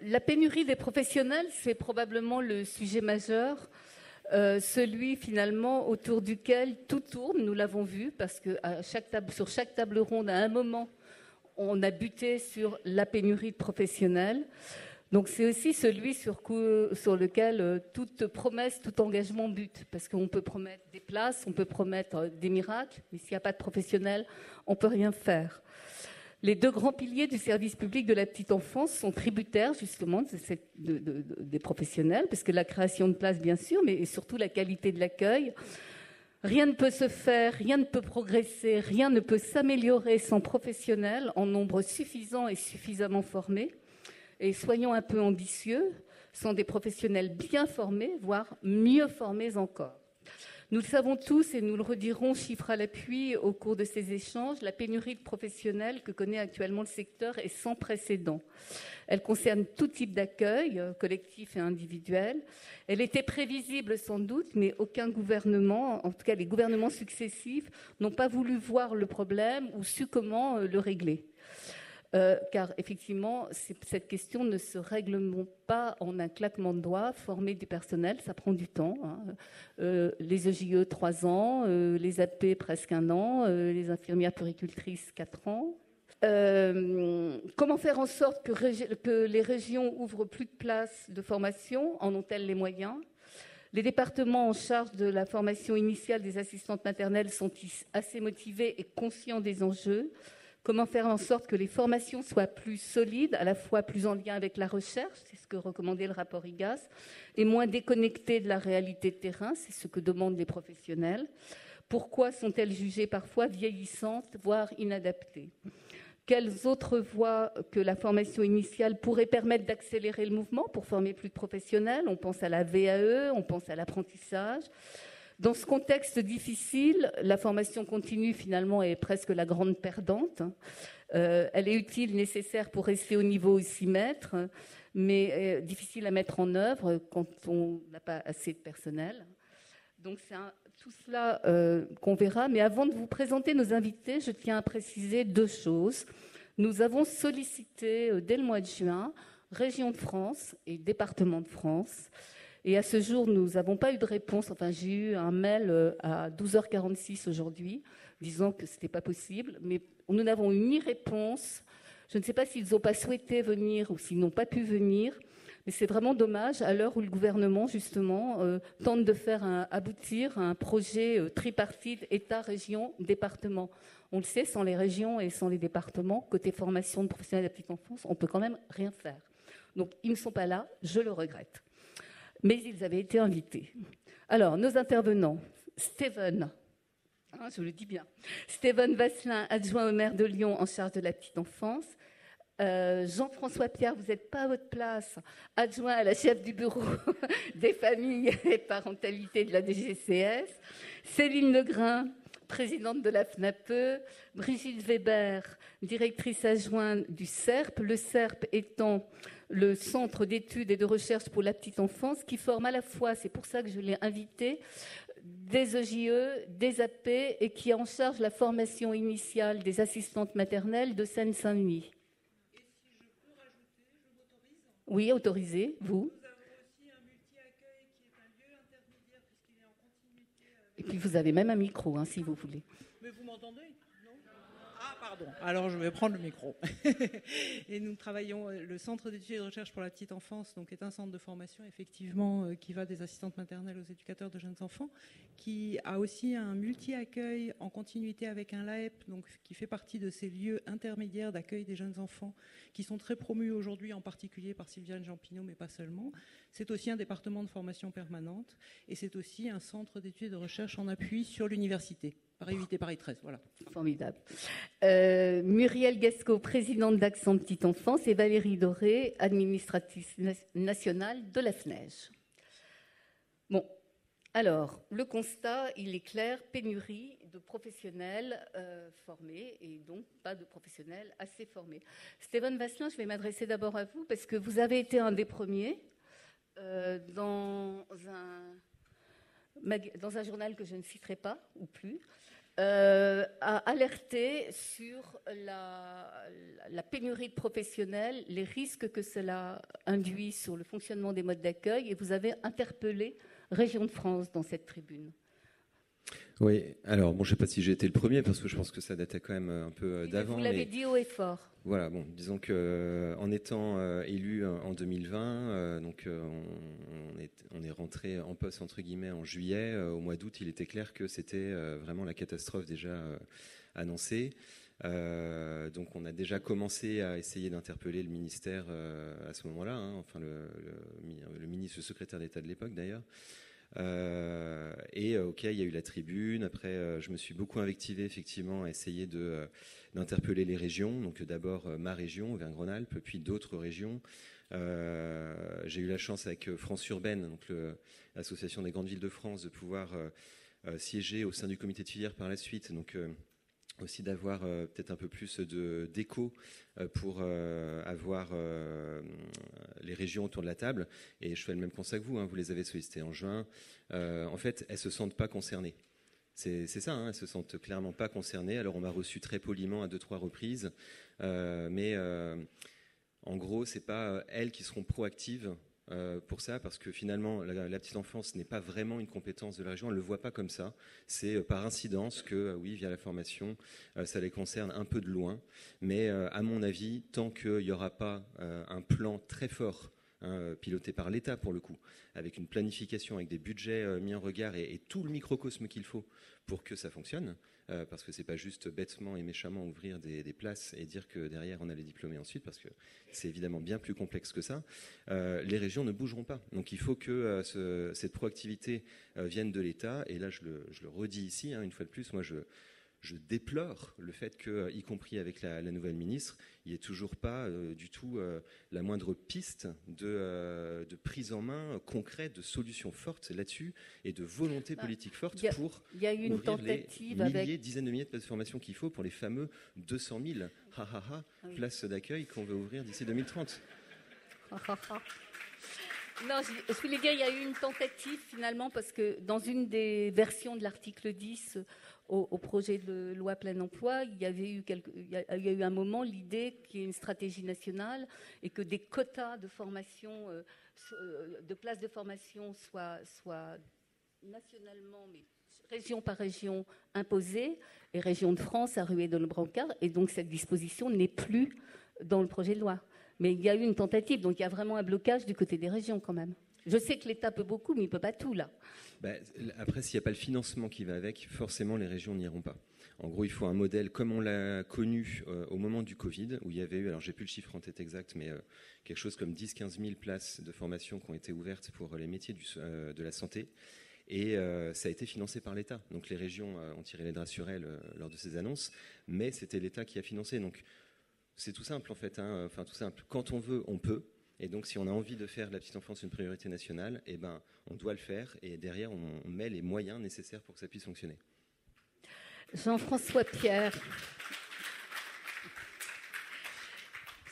La pénurie des professionnels, c'est probablement le sujet majeur, celui finalement autour duquel tout tourne, nous l'avons vu, parce que sur chaque table ronde, à un moment, on a buté sur la pénurie de professionnels. Donc c'est aussi celui sur lequel toute promesse, tout engagement bute, parce qu'on peut promettre des places, on peut promettre des miracles, mais s'il n'y a pas de professionnels, on ne peut rien faire. Les deux grands piliers du service public de la petite enfance sont tributaires justement des professionnels, parce que la création de places, bien sûr, mais surtout la qualité de l'accueil. Rien ne peut se faire, rien ne peut progresser, rien ne peut s'améliorer sans professionnels en nombre suffisant et suffisamment formés. Et soyons un peu ambitieux, sans des professionnels bien formés, voire mieux formés encore. Nous le savons tous et nous le redirons chiffres à l'appui au cours de ces échanges, la pénurie de professionnels que connaît actuellement le secteur est sans précédent. Elle concerne tout type d'accueil, collectif et individuel. Elle était prévisible sans doute, mais aucun gouvernement, en tout cas les gouvernements successifs, n'ont pas voulu voir le problème ou su comment le régler. Car effectivement, cette question ne se règle pas en un claquement de doigts. Former du personnel, ça prend du temps. Les EJE, 3 ans, les AP, presque 1 an, les infirmières puéricultrices, 4 ans. Comment faire en sorte que les régions ouvrent plus de places de formation? En ont-elles les moyens? Les départements en charge de la formation initiale des assistantes maternelles sont-ils assez motivés et conscients des enjeux? Comment faire en sorte que les formations soient plus solides, à la fois plus en lien avec la recherche, c'est ce que recommandait le rapport IGAS, et moins déconnectées de la réalité de terrain, c'est ce que demandent les professionnels. Pourquoi sont-elles jugées parfois vieillissantes, voire inadaptées? Quelles autres voies que la formation initiale pourraient permettre d'accélérer le mouvement pour former plus de professionnels? On pense à la VAE, on pense à l'apprentissage. Dans ce contexte difficile, la formation continue finalement est presque la grande perdante. Elle est utile, nécessaire pour rester au niveau où s'y mettre, mais difficile à mettre en œuvre quand on n'a pas assez de personnel. Donc c'est tout cela qu'on verra. Mais avant de vous présenter nos invités, je tiens à préciser 2 choses. Nous avons sollicité dès le mois de juin Région de France et Département de France. Et à ce jour, nous n'avons pas eu de réponse. Enfin, j'ai eu un mail à 12h46 aujourd'hui, disant que ce n'était pas possible. Mais nous n'avons eu ni réponse. Je ne sais pas s'ils n'ont pas souhaité venir ou s'ils n'ont pas pu venir. Mais c'est vraiment dommage à l'heure où le gouvernement, justement, tente de faire aboutir un projet tripartite État, région, département. On le sait, sans les régions et sans les départements, côté formation de professionnels de la petite enfance, on ne peut quand même rien faire. Donc, ils ne sont pas là, je le regrette. Mais ils avaient été invités. Alors, nos intervenants, Steven, je le dis bien, Steven Vasselin, adjoint au maire de Lyon en charge de la petite enfance. Jean-François Pierre, vous n'êtes pas à votre place, adjoint à la chef du bureau des familles et parentalité de la DGCS. Céline Legrain, présidente de la FNAPE. Brigitte Weber, directrice adjointe du CERP. Le CERP étant le Centre d'études et de recherche pour la petite enfance, qui forme à la fois, c'est pour ça que je l'ai invité, des EJE, des AP, et qui a en charge la formation initiale des assistantes maternelles de Seine-Saint-Denis. Et si je peux rajouter, je m'autorise? Oui, autorisé, vous. Nous avons aussi un multi-accueil qui est un lieu intermédiaire puisqu'il est en continuité avec... Et puis vous avez même un micro, si vous voulez. Mais vous m'entendez? Ah, pardon. Alors, je vais prendre le micro. Et nous travaillons, le Centre d'études et de recherche pour la petite enfance, donc est un centre de formation, effectivement, qui va des assistantes maternelles aux éducateurs de jeunes enfants, qui a aussi un multi-accueil en continuité avec un LAEP, donc qui fait partie de ces lieux intermédiaires d'accueil des jeunes enfants, qui sont très promus aujourd'hui, en particulier par Sylviane Jampinot, mais pas seulement. C'est aussi un département de formation permanente, et c'est aussi un centre d'études et de recherche en appui sur l'université. Paris 8 et Paris 13, voilà. Formidable. Muriel Gasco, présidente d'Accent Petite Enfance, et Valérie Doré, administratrice nationale de la FNEJ. Bon, alors, le constat, il est clair, pénurie de professionnels formés et donc pas de professionnels assez formés. Steven Vasselin, je vais m'adresser d'abord à vous parce que vous avez été un des premiers dans un journal que je ne citerai pas, ou plus, a alerté sur la pénurie de professionnels, les risques que cela induit sur le fonctionnement des modes d'accueil, et vous avez interpellé Région de France dans cette tribune. Oui, alors bon, je ne sais pas si j'ai été le premier, parce que je pense que ça datait quand même un peu d'avant. Vous l'avez dit haut et fort. Voilà, bon, disons qu'en étant élu en 2020, on est rentré en poste, entre guillemets, en juillet. Au mois d'août, il était clair que c'était vraiment la catastrophe déjà annoncée. Donc on a déjà commencé à essayer d'interpeller le ministère à ce moment-là, hein, enfin le ministre, le secrétaire d'État de l'époque d'ailleurs. Il y a eu la tribune. Après, je me suis beaucoup invectivé effectivement à essayer d'interpeller les régions. Donc d'abord ma région, Auvergne-Rhône-Alpes, puis d'autres régions. J'ai eu la chance avec France Urbaine, donc l'association des grandes villes de France, de pouvoir siéger au sein du comité de filière par la suite. Donc aussi d'avoir peut-être un peu plus d'écho pour avoir les régions autour de la table. Et je fais le même constat que vous, hein, vous les avez sollicités en juin. En fait, elles ne se sentent pas concernées. C'est ça, hein, elles ne se sentent clairement pas concernées. Alors on m'a reçu très poliment à 2-3 reprises, mais en gros, ce n'est pas elles qui seront proactives pour ça, parce que finalement la petite enfance n'est pas vraiment une compétence de la région, elle ne le voit pas comme ça, c'est par incidence que oui, via la formation, ça les concerne un peu de loin, mais à mon avis, tant qu'il n'y aura pas un plan très fort, piloté par l'État pour le coup, avec une planification, avec des budgets mis en regard et tout le microcosme qu'il faut pour que ça fonctionne, parce que c'est pas juste bêtement et méchamment ouvrir des places et dire que derrière on a les diplômés ensuite, parce que c'est évidemment bien plus complexe que ça. Les régions ne bougeront pas. Donc il faut que cette proactivité vienne de l'État. Et là, je le redis ici, hein, une fois de plus, moi je déplore le fait que, y compris avec la nouvelle ministre, il n'y ait toujours pas du tout la moindre piste de prise en main concrète, de solutions fortes là-dessus et de volonté politique forte pour ouvrir les milliers, dizaines de milliers de places de formation qu'il faut pour les fameux 200 000 places d'accueil qu'on veut ouvrir d'ici 2030. Non, je voulais dire, il y a eu une tentative finalement, parce que dans une des versions de l'article 10 au projet de loi plein emploi, il y a eu un moment l'idée qu'il y ait une stratégie nationale et que des quotas de formation, de places de formation soient nationalement, mais région par région, imposées, et Région de France a rué dans le brancard, et donc cette disposition n'est plus dans le projet de loi. Mais il y a eu une tentative, donc il y a vraiment un blocage du côté des régions quand même. Je sais que l'État peut beaucoup, mais il ne peut pas tout là. Après, s'il n'y a pas le financement qui va avec, forcément les régions n'iront pas. En gros, il faut un modèle comme on l'a connu au moment du Covid, où il y avait eu, alors j'ai plus le chiffre en tête exact, mais quelque chose comme 10-15 000 places de formation qui ont été ouvertes pour les métiers de la santé. Et ça a été financé par l'État. Donc les régions ont tiré les draps sur elles lors de ces annonces, mais c'était l'État qui a financé. Donc c'est tout simple en fait, hein. Enfin tout simple. Quand on veut, on peut. Et donc si on a envie de faire de la petite enfance une priorité nationale, eh ben, on doit le faire. Et derrière, on met les moyens nécessaires pour que ça puisse fonctionner. Jean-François Pierre.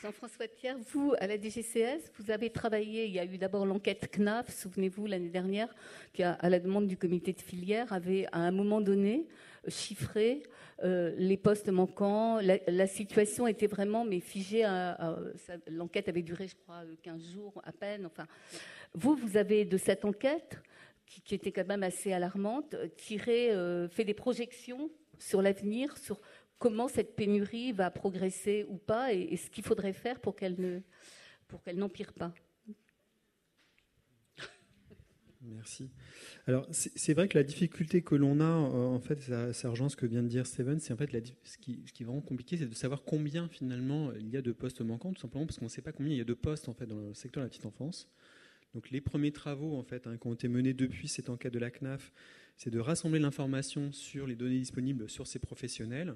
Jean-François Pierre, vous, à la DGCS, vous avez travaillé, il y a eu d'abord l'enquête CNAF, souvenez-vous, l'année dernière, qui, à la demande du comité de filière, avait à un moment donné chiffré les postes manquants. La situation était vraiment figée. L'enquête avait duré, je crois, 15 jours à peine. Enfin, vous avez, de cette enquête, qui était quand même assez alarmante, fait des projections sur l'avenir, sur comment cette pénurie va progresser ou pas, et ce qu'il faudrait faire pour qu'elle n'empire pas. Merci. Alors, c'est vrai que la difficulté que l'on a, en fait, ça rejoint ce que vient de dire Steven, c'est en fait ce qui est vraiment compliqué, c'est de savoir combien finalement il y a de postes manquants, tout simplement parce qu'on ne sait pas combien il y a de postes en fait dans le secteur de la petite enfance. Donc, les premiers travaux en fait qui ont été menés depuis cette enquête de la CNAF, c'est de rassembler l'information sur les données disponibles sur ces professionnels.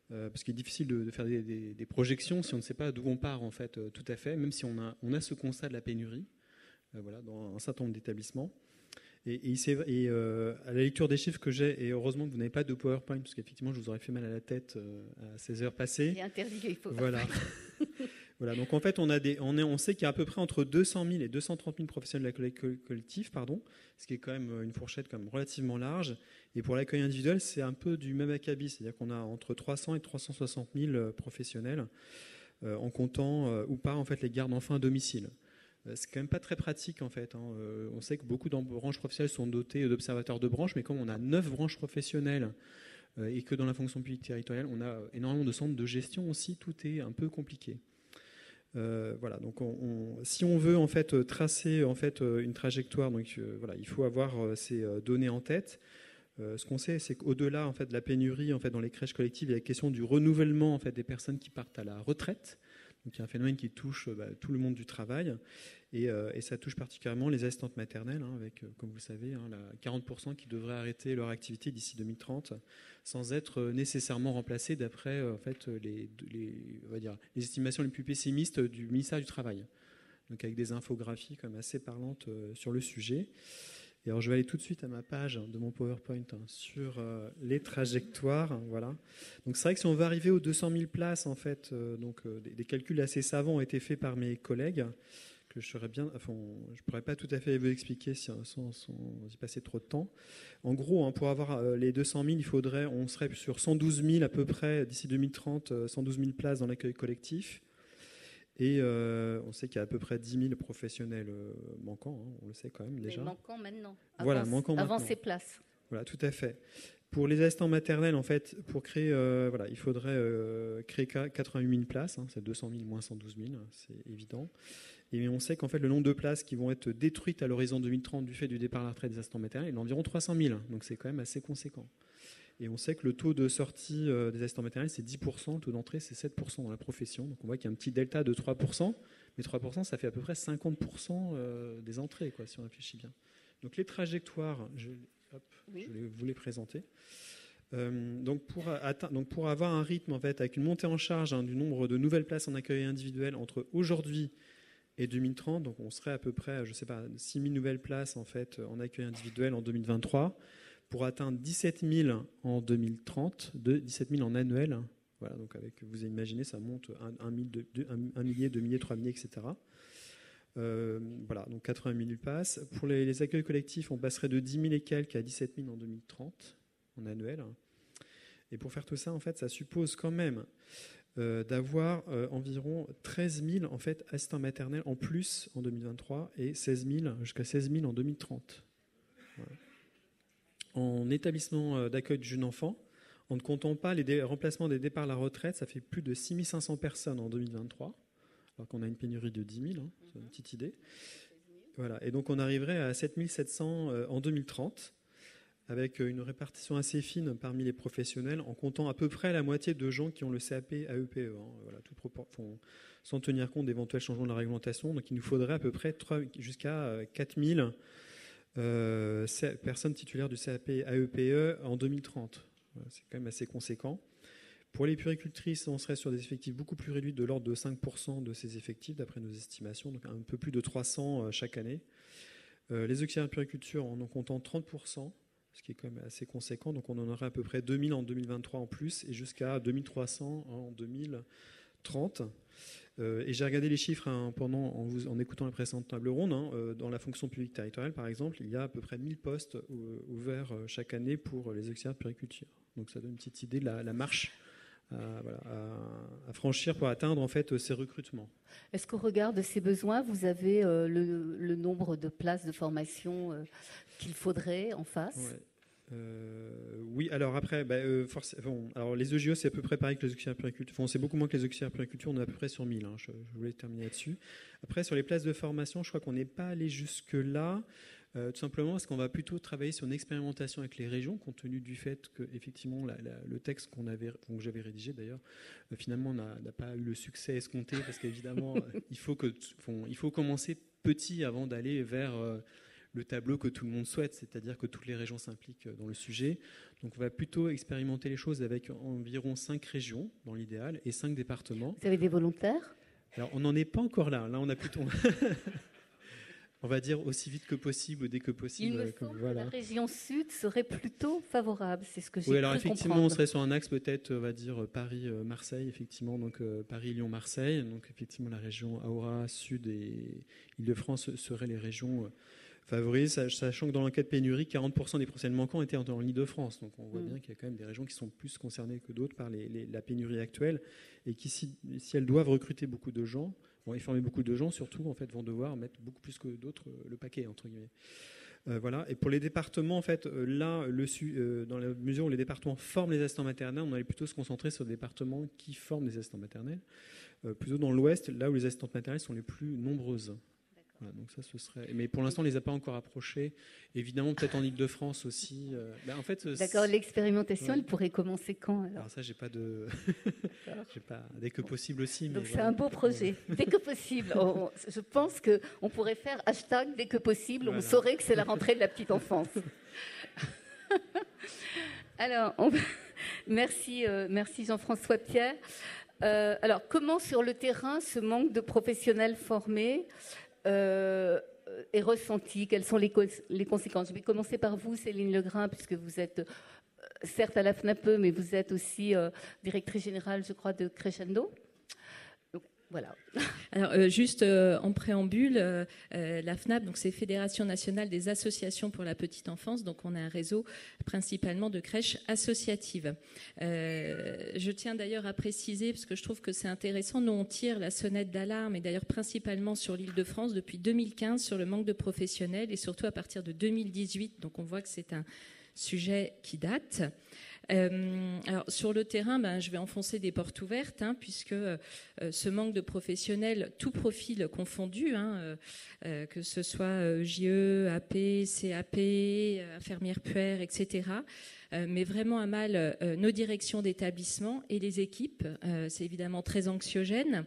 Parce qu'il est difficile de faire des projections si on ne sait pas d'où on part en fait tout à fait, même si on a ce constat de la pénurie, dans un certain nombre d'établissements. Et à la lecture des chiffres que j'ai, et heureusement que vous n'avez pas de PowerPoint, parce qu'effectivement je vous aurais fait mal à la tête à ces heures passées. C'est interdit, il faut. Voilà. Voilà, donc en fait, on sait qu'il y a à peu près entre 200 000 et 230 000 professionnels de l'accueil collectif, ce qui est quand même une fourchette quand même relativement large. Et pour l'accueil individuel, c'est un peu du même acabit, c'est-à-dire qu'on a entre 300 et 360 000 professionnels, en comptant ou pas en fait les gardes d'enfants à domicile. C'est quand même pas très pratique en fait. On sait que beaucoup de branches professionnelles sont dotées d'observateurs de branches, mais comme on a 9 branches professionnelles et que dans la fonction publique territoriale, on a énormément de centres de gestion aussi, tout est un peu compliqué. Voilà, donc si on veut en fait tracer en fait une trajectoire, donc voilà, il faut avoir ces données en tête. Ce qu'on sait, c'est qu'au-delà en fait de la pénurie en fait dans les crèches collectives, il y a la question du renouvellement en fait des personnes qui partent à la retraite. Donc il y a un phénomène qui touche tout le monde du travail et ça touche particulièrement les assistantes maternelles, avec, comme vous le savez, 40% qui devraient arrêter leur activité d'ici 2030 sans être nécessairement remplacés d'après en fait, on va dire, les estimations les plus pessimistes du ministère du Travail. Donc avec des infographies quand même assez parlantes sur le sujet. Et alors je vais aller tout de suite à ma page de mon PowerPoint sur les trajectoires. Voilà. Donc c'est vrai que si on veut arriver aux 200 000 places, en fait, des calculs assez savants ont été faits par mes collègues, que je ne pourrais pas tout à fait vous expliquer sans y passer trop de temps. En gros, pour avoir les 200 000, on serait sur 112 000 à peu près d'ici 2030, 112 000 places dans l'accueil collectif. Et on sait qu'il y a à peu près 10 000 professionnels manquants, on le sait quand même déjà. Mais manquants maintenant, avant ces places. Voilà, tout à fait. Pour les assistants maternels, en fait, pour créer, il faudrait créer 88 000 places, c'est 200 000 moins 112 000, c'est évident. Et on sait qu'en fait, le nombre de places qui vont être détruites à l'horizon 2030 du fait du départ à la retraite des assistants maternels est d'environ 300 000, donc c'est quand même assez conséquent. Et on sait que le taux de sortie des assistants maternels, c'est 10%, le taux d'entrée, c'est 7% dans la profession. Donc on voit qu'il y a un petit delta de 3%, mais 3%, ça fait à peu près 50% des entrées, si on réfléchit bien. Donc les trajectoires, je vais vous les présenter. Donc pour avoir un rythme, en fait, avec une montée en charge du nombre de nouvelles places en accueil individuel entre aujourd'hui et 2030, donc on serait à peu près, 6 000 nouvelles places en fait, en accueil individuel en 2023, pour atteindre 17 000 en 2030, 17 000 en annuel. Voilà, donc vous imaginez, ça monte 1 millier, 2 milliers, 3 milliers, etc. Voilà, donc 80 000 passes. Pour les accueils collectifs, on passerait de 10 000 et quelques à 17 000 en 2030, en annuel. Et pour faire tout ça, en fait, ça suppose quand même d'avoir environ 13 000 en fait, assistants maternels en plus en 2023 et jusqu'à 16 000 en 2030. Voilà. En établissement d'accueil de jeunes enfants, en ne comptant pas les remplacements des départs à la retraite, ça fait plus de 6 500 personnes en 2023, alors qu'on a une pénurie de 10 000, c'est une petite idée. Voilà. Et donc on arriverait à 7 700 en 2030, avec une répartition assez fine parmi les professionnels, en comptant à peu près la moitié de gens qui ont le CAP AEPE, voilà, sans tenir compte d'éventuels changements de la réglementation. Donc il nous faudrait à peu près jusqu'à 4 000 personnes titulaires du CAP AEPE en 2030. Voilà, c'est quand même assez conséquent. Pour les puéricultrices, on serait sur des effectifs beaucoup plus réduits, de l'ordre de 5% de ces effectifs, d'après nos estimations, donc un peu plus de 300 chaque année. Les auxiliaires de puériculture, en comptant 30%, ce qui est quand même assez conséquent. Donc on en aurait à peu près 2000 en 2023 en plus et jusqu'à 2300 en 2030. Et j'ai regardé les chiffres en écoutant la précédente table ronde. Dans la fonction publique territoriale, par exemple, il y a à peu près 1000 postes ouverts chaque année pour les auxiliaires de puériculture. Donc ça donne une petite idée de la marche à franchir pour atteindre en fait ces recrutements. Est-ce qu'au regard de ces besoins, vous avez le nombre de places de formation qu'il faudrait en face ? Oui, alors après, alors les EJO, c'est à peu près pareil que les auxiliaires puériculture. C'est beaucoup moins que les auxiliaires puériculture, on est à peu près sur 1000. Je voulais terminer là-dessus. Après, sur les places de formation, je crois qu'on n'est pas allé jusque-là. Tout simplement parce qu'on va plutôt travailler sur une expérimentation avec les régions, compte tenu du fait que effectivement le texte que j'avais rédigé d'ailleurs, finalement n'a pas eu le succès escompté, parce qu'évidemment il faut commencer petit avant d'aller vers le tableau que tout le monde souhaite, c'est-à-dire que toutes les régions s'impliquent dans le sujet. Donc on va plutôt expérimenter les choses avec environ 5 régions dans l'idéal et 5 départements. Vous avez des volontaires ? Alors on n'en est pas encore là. Là on a plutôt on va dire aussi vite que possible ou dès que possible. Il me semble que la région sud serait plutôt favorable, c'est ce que j'ai cru comprendre. Oui, alors effectivement, on serait sur un axe peut-être, on va dire Paris-Marseille, effectivement, donc Paris-Lyon-Marseille. Donc effectivement, la région Aura, Sud et Île-de-France seraient les régions favorisées, sachant que dans l'enquête pénurie, 40% des professionnels manquants étaient en Île-de-France. Donc on voit bien qu'il y a quand même des régions qui sont plus concernées que d'autres par la pénurie actuelle et qui, si elles doivent recruter beaucoup de gens, et former beaucoup de gens, surtout, en fait, vont devoir mettre beaucoup plus que d'autres le paquet, entre guillemets. Voilà. Et pour les départements, en fait, là, dans la mesure où les départements forment les assistants maternels, on allait plutôt se concentrer sur des départements qui forment les assistants maternels, plutôt dans l'Ouest, là où les assistantes maternelles sont les plus nombreuses. Voilà, donc ça, ce serait. Mais pour l'instant, on ne les a pas encore approchés. Évidemment, peut-être en Île-de-France aussi. En fait, d'accord, l'expérimentation, elle pourrait commencer quand alors ça, j'ai pas de. J'ai pas. Dès que possible aussi. Donc mais c'est un beau projet. Dès que possible. Je pense qu'on pourrait faire hashtag dès que possible. Voilà. On saurait que c'est la rentrée de la petite enfance. Alors, merci Jean-François Pierre. Alors, comment sur le terrain ce manque de professionnels formés est ressenti? Quelles sont les conséquences? Je vais commencer par vous, Céline Legrain, puisque vous êtes certes à la FNAPE, mais vous êtes aussi directrice générale, je crois, de Crescendo. Donc, voilà. Alors, juste en préambule, la FNAP, donc c'est Fédération nationale des associations pour la petite enfance. Donc, on a un réseau principalement de crèches associatives. Je tiens d'ailleurs à préciser, parce que je trouve que c'est intéressant, nous on tire la sonnette d'alarme, et d'ailleurs principalement sur l'Île-de-France depuis 2015 sur le manque de professionnels, et surtout à partir de 2018. Donc, on voit que c'est un sujet qui date. Alors sur le terrain, je vais enfoncer des portes ouvertes, puisque ce manque de professionnels, tout profil confondu, que ce soit JE, AP, CAP, infirmière puère, etc., met vraiment à mal nos directions d'établissement et les équipes. C'est évidemment très anxiogène.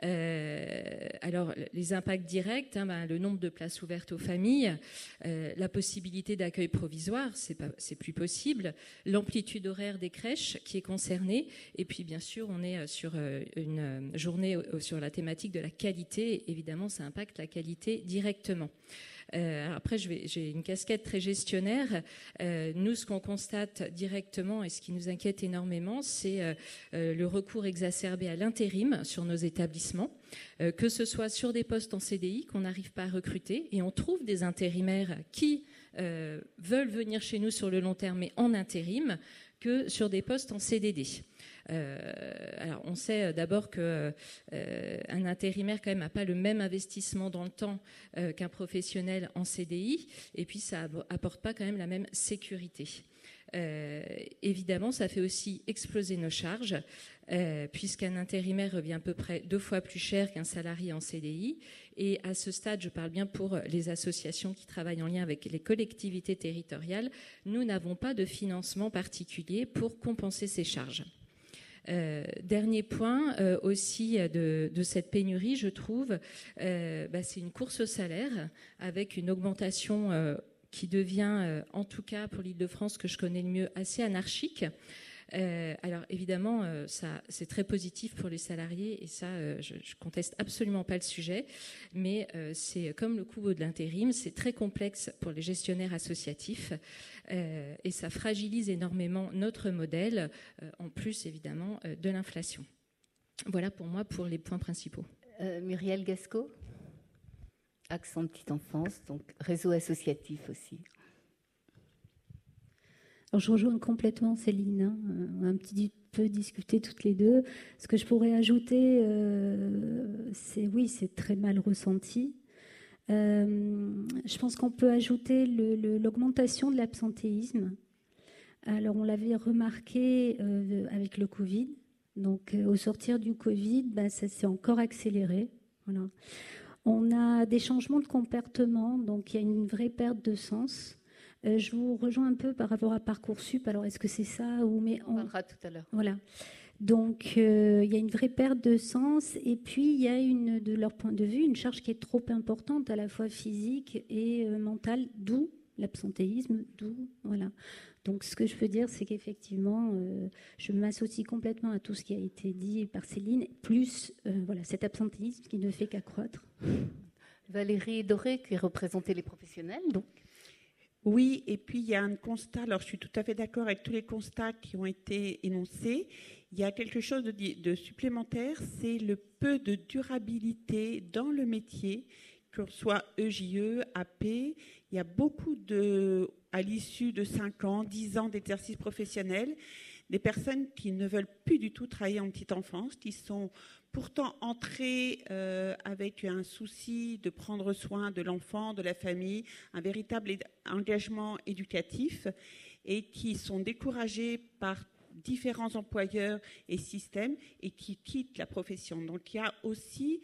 Alors, les impacts directs, le nombre de places ouvertes aux familles, la possibilité d'accueil provisoire, c'est plus possible, l'amplitude horaire des crèches qui est concernée, et puis bien sûr, on est sur une journée sur la thématique de la qualité, et évidemment, ça impacte la qualité directement. Après, j'ai une casquette très gestionnaire. Nous, ce qu'on constate directement et ce qui nous inquiète énormément, c'est le recours exacerbé à l'intérim sur nos établissements, que ce soit sur des postes en CDI qu'on n'arrive pas à recruter, et on trouve des intérimaires qui veulent venir chez nous sur le long terme, mais en intérim, que sur des postes en CDD. Alors, on sait d'abord qu'un intérimaire quand même n'a pas le même investissement dans le temps qu'un professionnel en CDI, et puis ça apporte pas quand même la même sécurité. Évidemment, ça fait aussi exploser nos charges, puisqu'un intérimaire revient à peu près 2 fois plus cher qu'un salarié en CDI. Et à ce stade, je parle bien pour les associations qui travaillent en lien avec les collectivités territoriales, nous n'avons pas de financement particulier pour compenser ces charges. Dernier point aussi de cette pénurie, je trouve, c'est une course au salaire avec une augmentation qui devient, en tout cas pour l'Île-de-France que je connais le mieux, assez anarchique. Alors évidemment, ça c'est très positif pour les salariés, et ça, je conteste absolument pas le sujet, mais c'est comme le coût de l'intérim, c'est très complexe pour les gestionnaires associatifs, et ça fragilise énormément notre modèle, en plus évidemment de l'inflation. Voilà pour moi pour les points principaux. Muriel Gasco, Accent de petite enfance, donc réseau associatif aussi. Alors je rejoins complètement Céline, on a un petit peu discuté toutes les deux. Ce que je pourrais ajouter, c'est très mal ressenti. Je pense qu'on peut ajouter l'augmentation de l'absentéisme. Alors on l'avait remarqué avec le Covid, donc au sortir du Covid, ça s'est encore accéléré. Voilà. On a des changements de comportement, donc il y a une vraie perte de sens. Je vous rejoins un peu par rapport à Parcoursup. Alors, est-ce que c'est ça ou mais on parlera tout à l'heure. Voilà. Donc, il y a une vraie perte de sens. Et puis, il y a de leur point de vue, une charge qui est trop importante, à la fois physique et mentale, d'où l'absentéisme, voilà. Donc, ce que je peux dire, c'est qu'effectivement, je m'associe complètement à tout ce qui a été dit par Céline, plus cet absentéisme qui ne fait qu'accroître. Valérie Doré, qui représentait les professionnels, donc. Oui, et puis il y a un constat, alors je suis tout à fait d'accord avec tous les constats qui ont été énoncés, il y a quelque chose de supplémentaire, c'est le peu de durabilité dans le métier, qu'on soit EJE, AP, il y a beaucoup à l'issue de 5 ans, 10 ans d'exercice professionnel, des personnes qui ne veulent plus du tout travailler en petite enfance, qui sont pourtant entrées avec un souci de prendre soin de l'enfant, de la famille, un véritable engagement éducatif et qui sont découragées par différents employeurs et systèmes et qui quittent la profession. Donc il y a aussi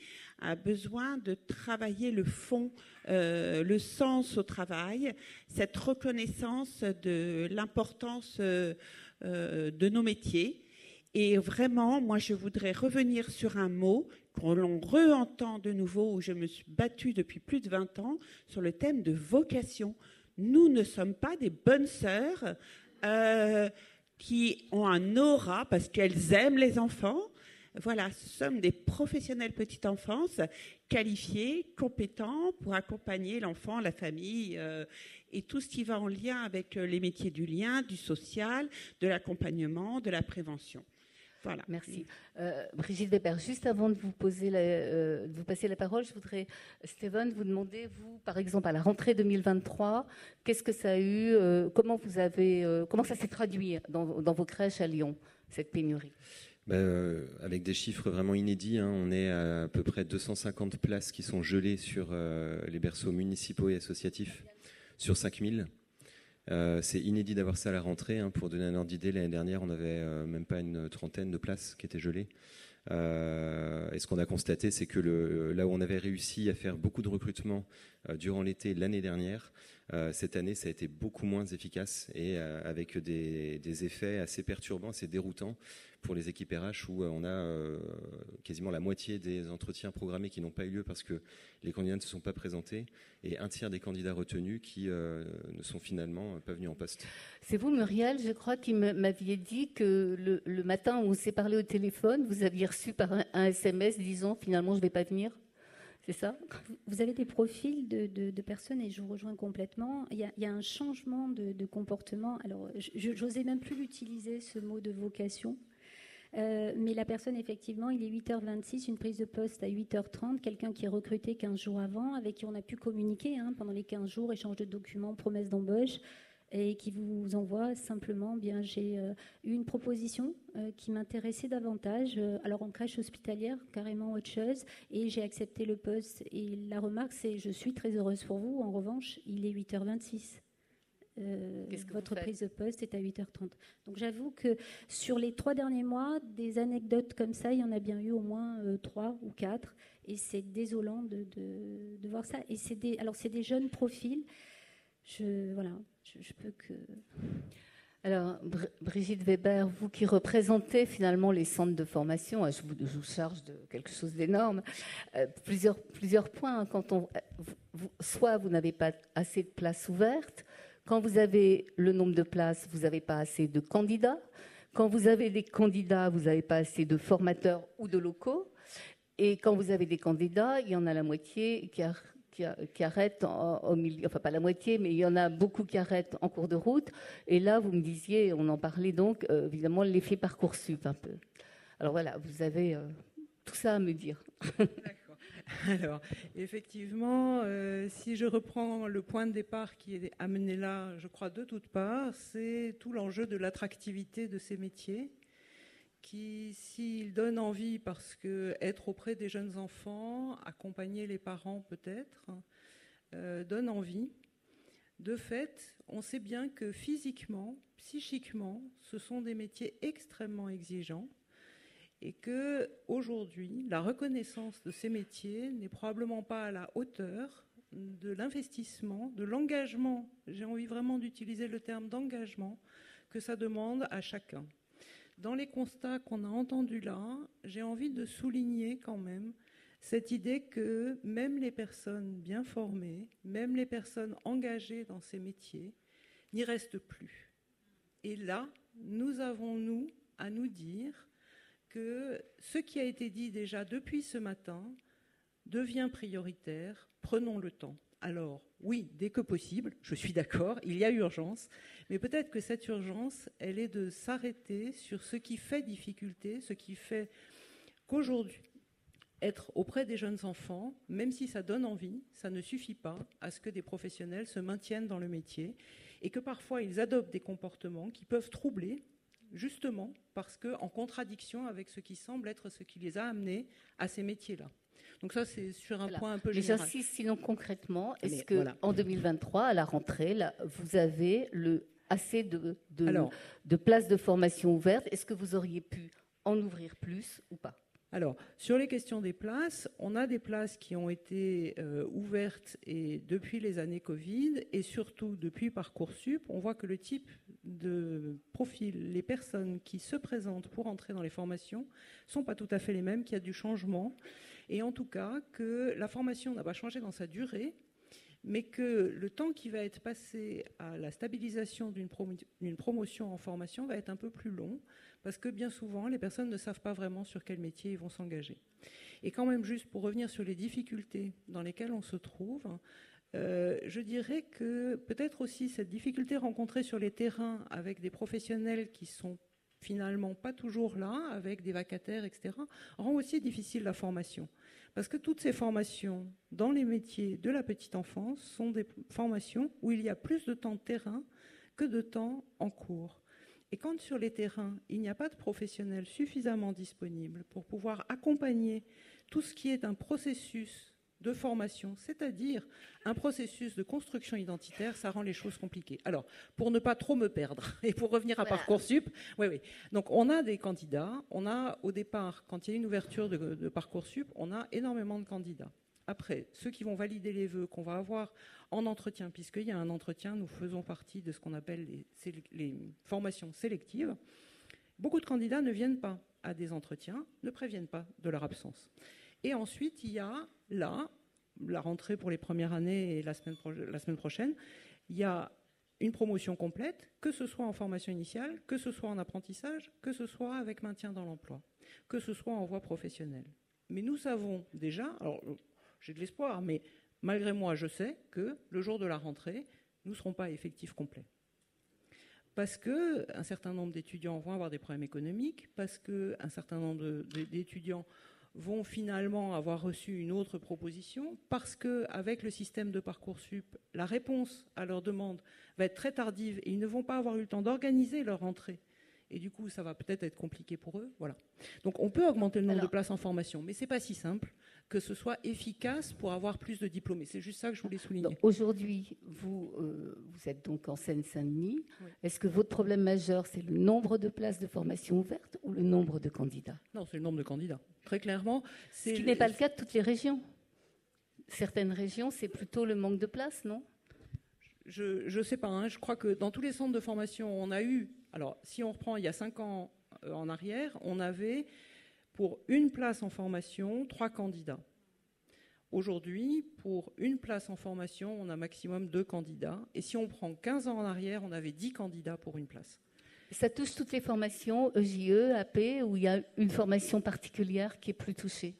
besoin de travailler le fond, le sens au travail, cette reconnaissance de l'importance de nos métiers. Et vraiment, moi, je voudrais revenir sur un mot qu'on re-entend de nouveau, où je me suis battue depuis plus de 20 ans, sur le thème de vocation. Nous ne sommes pas des bonnes sœurs qui ont un aura parce qu'elles aiment les enfants. Voilà, ce sommes des professionnels petite enfance, qualifiés, compétents pour accompagner l'enfant, la famille et tout ce qui va en lien avec les métiers du lien, du social, de l'accompagnement, de la prévention. Voilà. Merci. Brigitte Weber, juste avant de vous passer la parole, je voudrais, Steven, vous demander, vous, par exemple, à la rentrée 2023, qu'est-ce que ça a eu, comment ça s'est traduit dans vos crèches à Lyon, cette pénurie? Avec des chiffres vraiment inédits, on est à peu près 250 places qui sont gelées sur les berceaux municipaux et associatifs, sur 5000. C'est inédit d'avoir ça à la rentrée. Pour donner un ordre d'idée, l'année dernière, on n'avait même pas une trentaine de places qui étaient gelées. Et ce qu'on a constaté, c'est que là où on avait réussi à faire beaucoup de recrutements durant l'été l'année dernière, cette année, ça a été beaucoup moins efficace et avec des effets assez perturbants, assez déroutants pour les équipes RH où on a quasiment la moitié des entretiens programmés qui n'ont pas eu lieu parce que les candidats ne se sont pas présentés et un tiers des candidats retenus qui ne sont finalement pas venus en poste. C'est vous, Muriel, je crois, qui m'aviez dit que le matin où on s'est parlé au téléphone, vous aviez reçu par un SMS disant finalement je ne vais pas venir. C'est ça? Vous avez des profils de personnes, et je vous rejoins complètement. Il y a un changement de comportement. Alors, j'osais même plus l'utiliser, ce mot de vocation. Mais la personne, effectivement, il est 8h26, une prise de poste à 8h30, quelqu'un qui est recruté 15 jours avant, avec qui on a pu communiquer pendant les 15 jours, échange de documents, promesse d'embauche, et qui vous envoie simplement, j'ai eu une proposition qui m'intéressait davantage, alors en crèche hospitalière, carrément autre chose, et j'ai accepté le poste. Et la remarque, c'est: je suis très heureuse pour vous, en revanche, il est 8h26. Votre prise de poste est à 8h30. Donc j'avoue que sur les 3 derniers mois, des anecdotes comme ça, il y en a bien eu au moins 3 ou 4, et c'est désolant de voir ça. Et c'est des jeunes profils. Je peux que... Alors, Brigitte Weber, vous qui représentez finalement les centres de formation, je vous charge de quelque chose d'énorme. Plusieurs points. Soit vous n'avez pas assez de places ouvertes. Quand vous avez le nombre de places, vous n'avez pas assez de candidats. Quand vous avez des candidats, vous n'avez pas assez de formateurs ou de locaux. Et quand vous avez des candidats, il y en a la moitié qui arrêtent au milieu, enfin pas la moitié, mais il y en a beaucoup qui arrêtent en cours de route. Et là, vous me disiez, on en parlait donc, évidemment, l'effet Parcoursup un peu. Alors voilà, vous avez tout ça à me dire. D'accord. Alors, effectivement, si je reprends le point de départ qui est amené là, je crois, de toutes parts, c'est tout l'enjeu de l'attractivité de ces métiers qui, s'ils donnent envie, parce que être auprès des jeunes enfants, accompagner les parents peut-être, donne envie. De fait, on sait bien que physiquement, psychiquement, ce sont des métiers extrêmement exigeants et qu'aujourd'hui, la reconnaissance de ces métiers n'est probablement pas à la hauteur de l'investissement, de l'engagement, j'ai envie vraiment d'utiliser le terme d'engagement, que ça demande à chacun. Dans les constats qu'on a entendus là, j'ai envie de souligner quand même cette idée que même les personnes bien formées, même les personnes engagées dans ces métiers, n'y restent plus. Et là, nous avons, nous, à nous dire que ce qui a été dit déjà depuis ce matin devient prioritaire, prenons le temps. Alors, oui, dès que possible, je suis d'accord, il y a urgence, mais peut-être que cette urgence, elle est de s'arrêter sur ce qui fait difficulté, ce qui fait qu'aujourd'hui, être auprès des jeunes enfants, même si ça donne envie, ça ne suffit pas à ce que des professionnels se maintiennent dans le métier et que parfois ils adoptent des comportements qui peuvent troubler, justement parce qu'en contradiction avec ce qui semble être ce qui les a amenés à ces métiers-là. Donc ça, c'est sur un point un peu général. Mais j'insiste, sinon concrètement, est-ce qu'en 2023, à la rentrée, là, vous avez assez de places de formation ouvertes? Est-ce que vous auriez pu en ouvrir plus ou pas? Alors, sur les questions des places, on a des places qui ont été ouvertes et depuis les années Covid et surtout depuis Parcoursup, on voit que le type de profil, les personnes qui se présentent pour entrer dans les formations ne sont pas tout à fait les mêmes, qu'il y a du changement et en tout cas que la formation n'a pas changé dans sa durée, mais que le temps qui va être passé à la stabilisation d'une promotion en formation va être un peu plus long, parce que bien souvent, les personnes ne savent pas vraiment sur quel métier ils vont s'engager. Et quand même, juste pour revenir sur les difficultés dans lesquelles on se trouve, je dirais que peut-être aussi cette difficulté rencontrée sur les terrains avec des professionnels qui sont finalement pas toujours là, avec des vacataires, etc., rend aussi difficile la formation. Parce que toutes ces formations dans les métiers de la petite enfance sont des formations où il y a plus de temps de terrain que de temps en cours. Et quand sur les terrains, il n'y a pas de professionnels suffisamment disponibles pour pouvoir accompagner tout ce qui est un processus de formation, c'est-à-dire un processus de construction identitaire, ça rend les choses compliquées. Alors, pour ne pas trop me perdre, et pour revenir à Parcoursup, oui. Donc, on a des candidats, on a au départ, quand il y a une ouverture de Parcoursup, on a énormément de candidats. Après, ceux qui vont valider les vœux qu'on va avoir en entretien, puisqu'il y a un entretien, nous faisons partie de ce qu'on appelle les formations sélectives. Beaucoup de candidats ne viennent pas à des entretiens, ne préviennent pas de leur absence. Et ensuite, il y a là, la rentrée pour les premières années et la semaine prochaine, il y a une promotion complète, que ce soit en formation initiale, que ce soit en apprentissage, que ce soit avec maintien dans l'emploi, que ce soit en voie professionnelle. Mais nous savons déjà, alors j'ai de l'espoir, mais malgré moi, je sais que le jour de la rentrée, nous ne serons pas à effectif complet. Parce qu'un certain nombre d'étudiants vont avoir des problèmes économiques, parce qu'un certain nombre d'étudiants vont finalement avoir reçu une autre proposition, parce qu'avec le système de Parcoursup, la réponse à leurs demandes va être très tardive et ils ne vont pas avoir eu le temps d'organiser leur rentrée. Et du coup, ça va peut-être être compliqué pour eux. Voilà. Donc, on peut augmenter le nombre de places en formation, mais ce n'est pas si simple que ce soit efficace pour avoir plus de diplômés. C'est juste ça que je voulais souligner. Aujourd'hui, vous êtes donc en Seine-Saint-Denis. Oui. Est-ce que votre problème majeur, c'est le nombre de places de formation ouvertes ou le nombre de candidats? Non, c'est le nombre de candidats. Très clairement. Ce qui n'est pas le cas de toutes les régions. Certaines régions, c'est plutôt le manque de places, non? Je ne sais pas. Hein. Je crois que dans tous les centres de formation, on a eu... Alors, si on reprend il y a 5 ans en arrière, on avait... pour une place en formation, 3 candidats. Aujourd'hui, pour une place en formation, on a maximum 2 candidats. Et si on prend 15 ans en arrière, on avait 10 candidats pour une place. Ça touche toutes les formations, EJE, AP, ou il y a une formation particulière qui est plus touchée?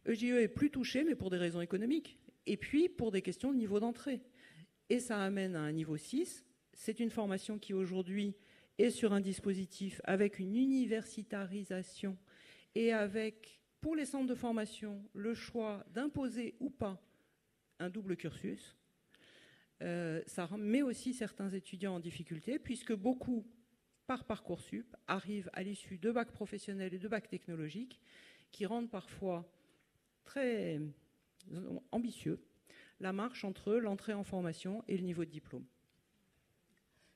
EJE est plus touchée, mais pour des raisons économiques. Et puis, pour des questions de niveau d'entrée. Et ça amène à un niveau 6. C'est une formation qui, aujourd'hui, est sur un dispositif avec une universitarisation et avec, pour les centres de formation, le choix d'imposer ou pas un double cursus. Ça met aussi certains étudiants en difficulté, puisque beaucoup, par Parcoursup, arrivent à l'issue de bacs professionnels et de bacs technologiques, qui rendent parfois très ambitieux la marche entre l'entrée en formation et le niveau de diplôme.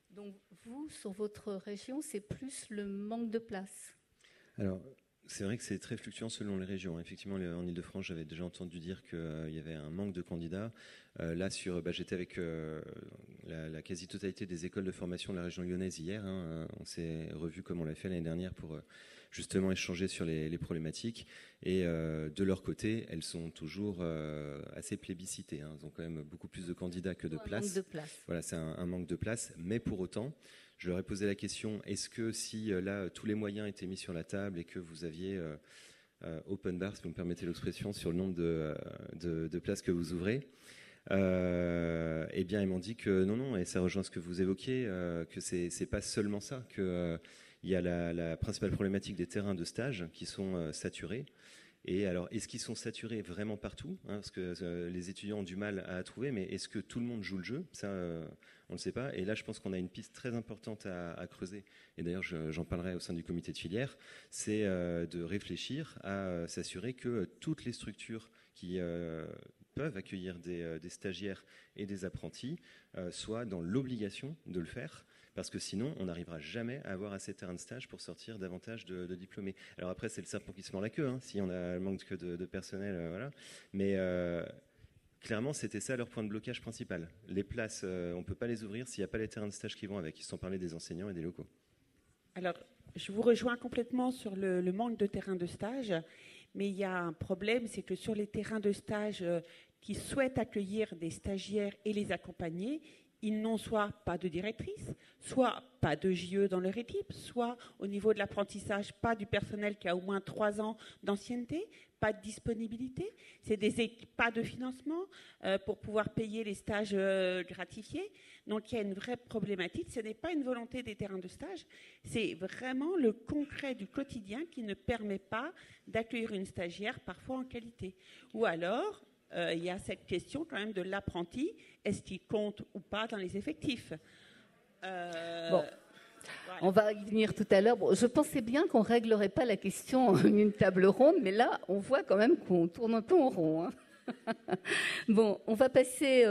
Donc vous, sur votre région, c'est plus le manque de place? Alors, c'est vrai que c'est très fluctuant selon les régions. Effectivement, en Ile-de-France, j'avais déjà entendu dire qu'il y avait un manque de candidats. Là, j'étais avec la quasi-totalité des écoles de formation de la région lyonnaise hier. On s'est revus comme on l'a fait l'année dernière pour justement échanger sur les problématiques. Et de leur côté, elles sont toujours assez plébiscitées. Ils ont quand même beaucoup plus de candidats que de places. Un manque de place. Voilà, c'est un manque de place. Mais pour autant, je leur ai posé la question, est-ce que si là tous les moyens étaient mis sur la table et que vous aviez open bar, si vous me permettez l'expression, sur le nombre de places que vous ouvrez. Eh bien, ils m'ont dit que non, et ça rejoint ce que vous évoquiez, que c'est pas seulement ça, que il y a la principale problématique des terrains de stage qui sont saturés. Et alors, est-ce qu'ils sont saturés vraiment partout, parce que les étudiants ont du mal à trouver, mais est-ce que tout le monde joue le jeu? Ça, on ne le sait pas. Et là, je pense qu'on a une piste très importante à creuser. Et d'ailleurs, j'en parlerai au sein du comité de filière. C'est de réfléchir à s'assurer que toutes les structures qui peuvent accueillir des stagiaires et des apprentis soient dans l'obligation de le faire. Parce que sinon, on n'arrivera jamais à avoir assez de terrains de stage pour sortir davantage de diplômés. Alors après, c'est le serpent qui se mord la queue, si on a manque de personnel, voilà. Mais clairement, c'était ça leur point de blocage principal. Les places, on ne peut pas les ouvrir s'il n'y a pas les terrains de stage qui vont avec. Ils se sont parlé des enseignants et des locaux. Alors, je vous rejoins complètement sur le manque de terrains de stage, mais il y a un problème, c'est que sur les terrains de stage qui souhaitent accueillir des stagiaires et les accompagner, ils n'ont soit pas de directrice, soit pas de JE dans leur équipe, soit au niveau de l'apprentissage, pas du personnel qui a au moins 3 ans d'ancienneté, pas de disponibilité, pas de financement pour pouvoir payer les stages gratifiés. Donc il y a une vraie problématique. Ce n'est pas une volonté des terrains de stage, c'est vraiment le concret du quotidien qui ne permet pas d'accueillir une stagiaire parfois en qualité. Ou alors, il y a cette question quand même de l'apprenti. Est-ce qu'il compte ou pas dans les effectifs Voilà. On va y venir tout à l'heure. Bon, je pensais bien qu'on ne réglerait pas la question en une table ronde, mais là, on voit quand même qu'on tourne un peu en rond. Bon, on va passer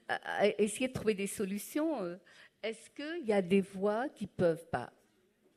à essayer de trouver des solutions. Est-ce qu'il y a des voies qui ne peuvent pas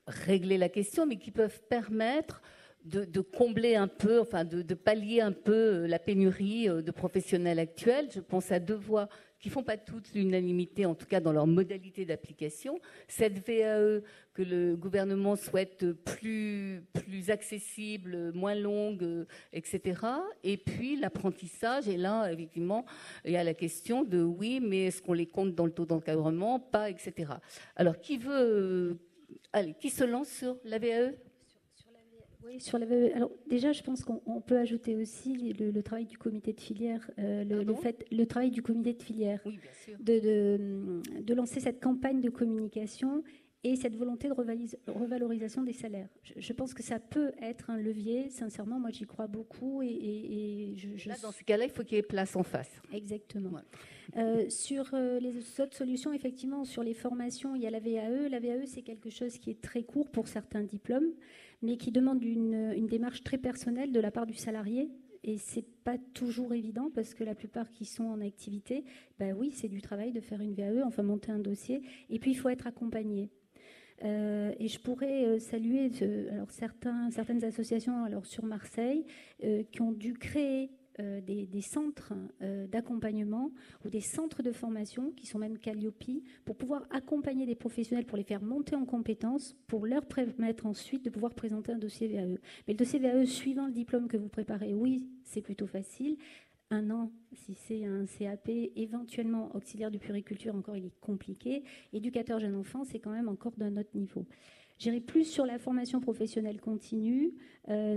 régler la question, mais qui peuvent permettre de combler un peu, enfin de pallier un peu la pénurie de professionnels actuels? Je pense à 2 voies qui ne font pas toutes l'unanimité, en tout cas dans leur modalité d'application. Cette VAE que le gouvernement souhaite plus accessible, moins longue, etc. Et puis l'apprentissage, et là, effectivement, il y a la question de oui, mais est-ce qu'on les compte dans le taux d'encadrement? Pas, etc. Alors, qui se lance sur la VAE? Oui, sur la VAE. Alors déjà, je pense qu'on peut ajouter aussi le travail du comité de filière, le travail du comité de filière, oui, bien sûr. de lancer cette campagne de communication et cette volonté de revalorisation des salaires. Je pense que ça peut être un levier. Sincèrement, moi, j'y crois beaucoup. Là, dans ce cas-là, il faut qu'il y ait place en face. Exactement. Ouais. Sur les autres solutions, effectivement, sur les formations, il y a la VAE. La VAE, c'est quelque chose qui est très court pour certains diplômes, mais qui demande une démarche très personnelle de la part du salarié. Et ce n'est pas toujours évident parce que la plupart qui sont en activité, oui, c'est du travail de faire une VAE, enfin monter un dossier. Et puis, il faut être accompagné. Et je pourrais saluer certaines associations sur Marseille qui ont dû créer des centres d'accompagnement ou des centres de formation qui sont même Calliope pour pouvoir accompagner des professionnels, pour les faire monter en compétences, pour leur permettre ensuite de pouvoir présenter un dossier VAE. Mais le dossier VAE, suivant le diplôme que vous préparez, oui, c'est plutôt facile. 1 an, si c'est un CAP, éventuellement auxiliaire de puériculture, encore il est compliqué. Éducateur jeune enfant, c'est quand même encore d'un autre niveau. J'irai plus sur la formation professionnelle continue.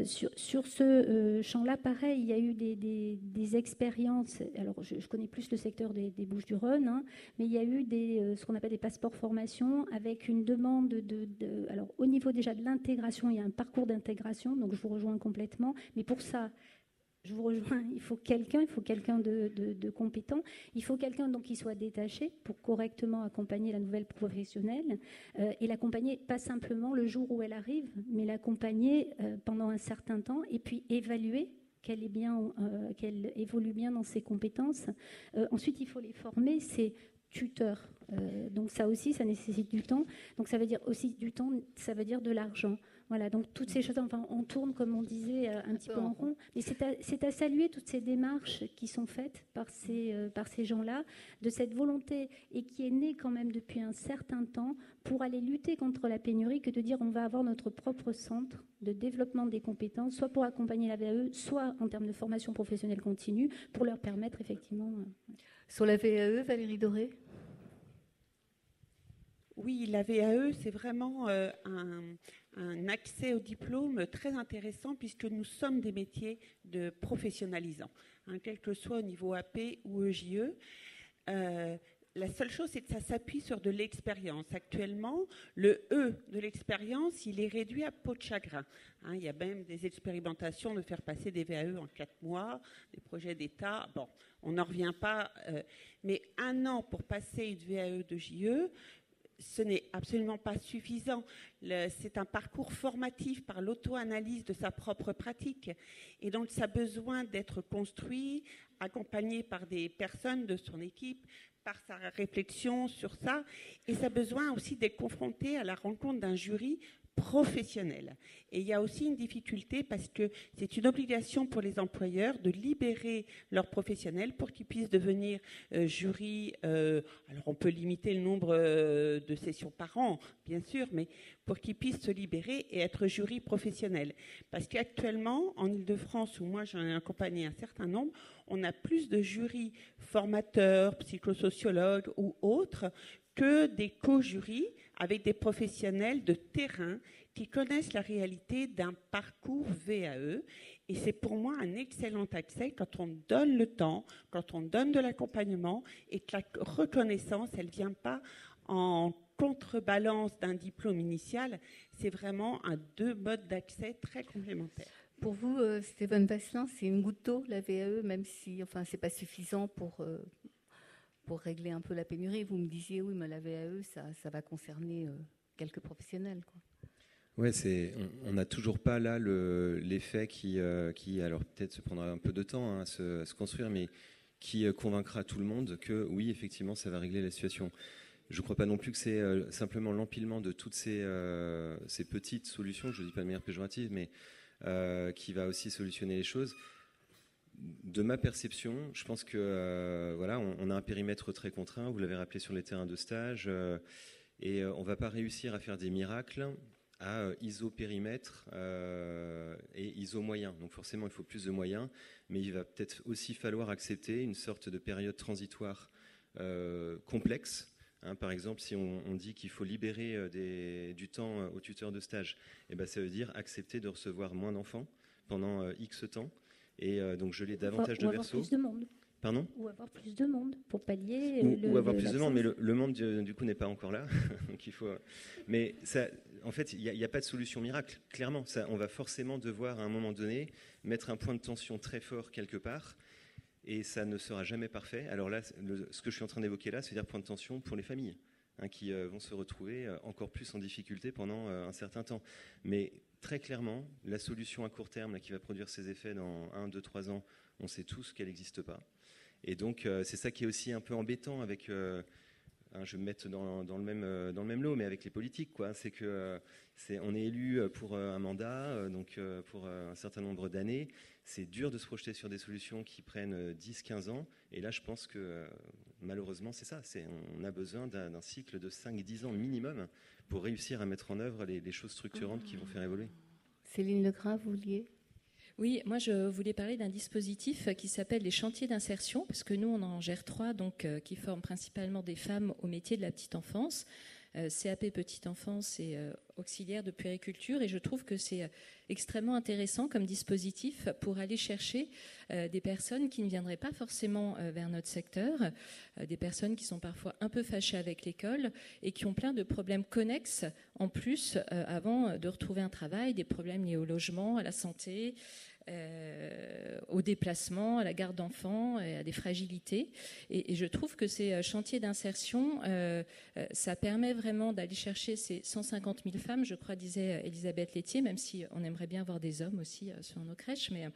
Sur ce champ-là, pareil, il y a eu des expériences. Alors, je connais plus le secteur des Bouches-du-Rhône, mais il y a eu ce qu'on appelle des passeports formation avec une demande alors, au niveau déjà de l'intégration, il y a un parcours d'intégration, donc je vous rejoins complètement. Mais pour ça, je vous rejoins, il faut quelqu'un de compétent, il faut quelqu'un donc qui soit détaché pour correctement accompagner la nouvelle professionnelle et l'accompagner pas simplement le jour où elle arrive, mais l'accompagner pendant un certain temps et puis évaluer qu'elle évolue bien dans ses compétences. Ensuite, il faut les former, c'est tuteurs. Donc ça aussi, ça nécessite du temps. Donc ça veut dire aussi du temps, ça veut dire de l'argent. Voilà, donc toutes ces choses, enfin, on tourne, comme on disait, un petit peu en rond. Mais c'est à saluer toutes ces démarches qui sont faites par ces gens-là, de cette volonté, et qui est née quand même depuis un certain temps, pour aller lutter contre la pénurie, que de dire on va avoir notre propre centre de développement des compétences, soit pour accompagner la VAE, soit en termes de formation professionnelle continue, pour leur permettre effectivement... Sur la VAE, Valérie Doré ? Oui, la VAE, c'est vraiment un accès au diplôme très intéressant puisque nous sommes des métiers de professionnalisants, quel que soit au niveau AP ou EJE. La seule chose, c'est que ça s'appuie sur de l'expérience. Actuellement, le E de l'expérience, il est réduit à peau de chagrin. Il y a même des expérimentations de faire passer des VAE en 4 mois, des projets d'État. Bon, on n'en revient pas. Mais 1 an pour passer une VAE de JE, ce n'est absolument pas suffisant. C'est un parcours formatif par l'auto-analyse de sa propre pratique. Et donc, ça a besoin d'être construit, accompagné par des personnes de son équipe, par sa réflexion sur ça. Et ça a besoin aussi d'être confronté à la rencontre d'un jury professionnel. Et il y a aussi une difficulté parce que c'est une obligation pour les employeurs de libérer leurs professionnels pour qu'ils puissent devenir jury. Alors on peut limiter le nombre de sessions par an, bien sûr, mais pour qu'ils puissent se libérer et être jury professionnel. Parce qu'actuellement, en Ile-de-France, où moi j'en ai accompagné un certain nombre, on a plus de jurys formateurs, psychosociologues ou autres que des co-jurys avec des professionnels de terrain qui connaissent la réalité d'un parcours VAE. Et c'est pour moi un excellent accès quand on donne le temps, quand on donne de l'accompagnement et que la reconnaissance, elle ne vient pas en contrebalance d'un diplôme initial. C'est vraiment un 2 modes d'accès très complémentaires. Pour vous, Stéphane Vasselin, c'est une goutte d'eau, la VAE, même si ce n'est pas suffisant pour régler un peu la pénurie. Vous me disiez, oui, mais la VAE, ça va concerner quelques professionnels, quoi. Ouais, on n'a toujours pas là l'effet qui, alors peut-être se prendra un peu de temps à se construire, mais qui convaincra tout le monde que oui, effectivement, ça va régler la situation. Je ne crois pas non plus que c'est simplement l'empilement de toutes ces petites solutions, je ne dis pas de manière péjorative, mais qui va aussi solutionner les choses. De ma perception, je pense que on a un périmètre très contraint, vous l'avez rappelé sur les terrains de stage, et on ne va pas réussir à faire des miracles à ISO périmètre et ISO moyen. Donc forcément, il faut plus de moyens, mais il va peut-être aussi falloir accepter une sorte de période transitoire complexe. Par exemple, si on dit qu'il faut libérer du temps aux tuteurs de stage, ça veut dire accepter de recevoir moins d'enfants pendant X temps. Et donc geler davantage de versos. Avoir plus de monde. Pardon ? Ou avoir plus de monde pour pallier. Ou avoir plus de monde, mais le monde du coup n'est pas encore là. Donc il faut. Mais ça, en fait, il n'y a pas de solution miracle. Clairement, on va forcément devoir à un moment donné mettre un point de tension très fort quelque part, et ça ne sera jamais parfait. Alors là, ce que je suis en train d'évoquer là, c'est-à-dire point de tension pour les familles, qui vont se retrouver encore plus en difficulté pendant un certain temps. Mais très clairement, la solution à court terme là, qui va produire ses effets dans 1, 2, 3 ans, on sait tous qu'elle n'existe pas. Et donc, c'est ça qui est aussi un peu embêtant avec, je vais me mettre dans le même lot, mais avec les politiques, quoi. C'est qu'on est élu pour un mandat, donc pour un certain nombre d'années. C'est dur de se projeter sur des solutions qui prennent 10, 15 ans. Et là, je pense que malheureusement, c'est ça. On a besoin d'un cycle de 5, 10 ans minimum pour réussir à mettre en œuvre les choses structurantes qui vont faire évoluer. Céline Legras, vous vouliez ? Oui, moi je voulais parler d'un dispositif qui s'appelle les chantiers d'insertion, parce que nous on en gère 3, donc qui forment principalement des femmes au métier de la petite enfance, CAP petite enfance et auxiliaire de puériculture, et je trouve que c'est extrêmement intéressant comme dispositif pour aller chercher des personnes qui ne viendraient pas forcément vers notre secteur, des personnes qui sont parfois un peu fâchées avec l'école et qui ont plein de problèmes connexes en plus avant de retrouver un travail, des problèmes liés au logement, à la santé, au déplacement, à la garde d'enfants, à des fragilités. Et je trouve que ces chantiers d'insertion, ça permet vraiment d'aller chercher ces 150 000 femmes, je crois, disait Elisabeth Laitier, même si on aimerait bien voir des hommes aussi sur nos crèches, mais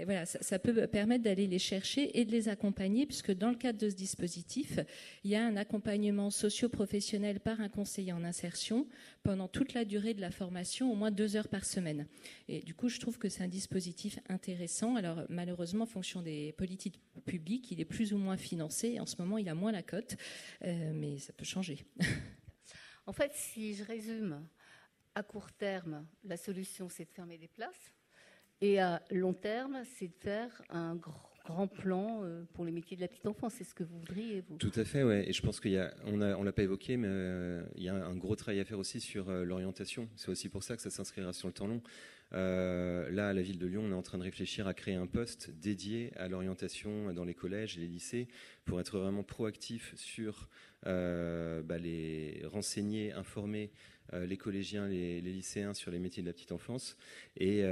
voilà, ça peut permettre d'aller les chercher et de les accompagner, puisque dans le cadre de ce dispositif, il y a un accompagnement socio-professionnel par un conseiller en insertion pendant toute la durée de la formation, au moins 2 heures par semaine. Et du coup, je trouve que c'est un dispositif intéressant. Alors, malheureusement, en fonction des politiques publiques, il est plus ou moins financé. En ce moment, il a moins la cote, mais ça peut changer. En fait, si je résume, à court terme, la solution, c'est de fermer des places. Et à long terme, c'est de faire un grand plan pour les métiers de la petite enfance. C'est ce que vous voudriez, vous? Tout à fait, ouais. Et je pense on l'a pas évoqué, mais il y a un gros travail à faire aussi sur l'orientation. C'est aussi pour ça que ça s'inscrira sur le temps long. Là, à la ville de Lyon, on est en train de réfléchir à créer un poste dédié à l'orientation dans les collèges et les lycées pour être vraiment proactif sur les renseigner, informer les collégiens, les lycéens sur les métiers de la petite enfance et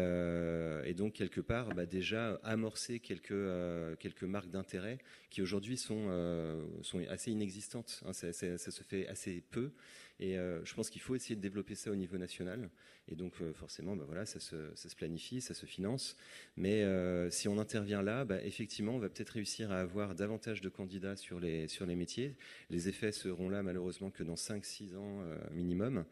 donc quelque part déjà amorcer quelques marques d'intérêt qui aujourd'hui sont assez inexistantes. Hein, ça se fait assez peu et je pense qu'il faut essayer de développer ça au niveau national et donc forcément ça se planifie, ça se finance, mais si on intervient là, effectivement on va peut-être réussir à avoir davantage de candidats sur les métiers. Les effets seront là malheureusement que dans 5-6 ans minimum,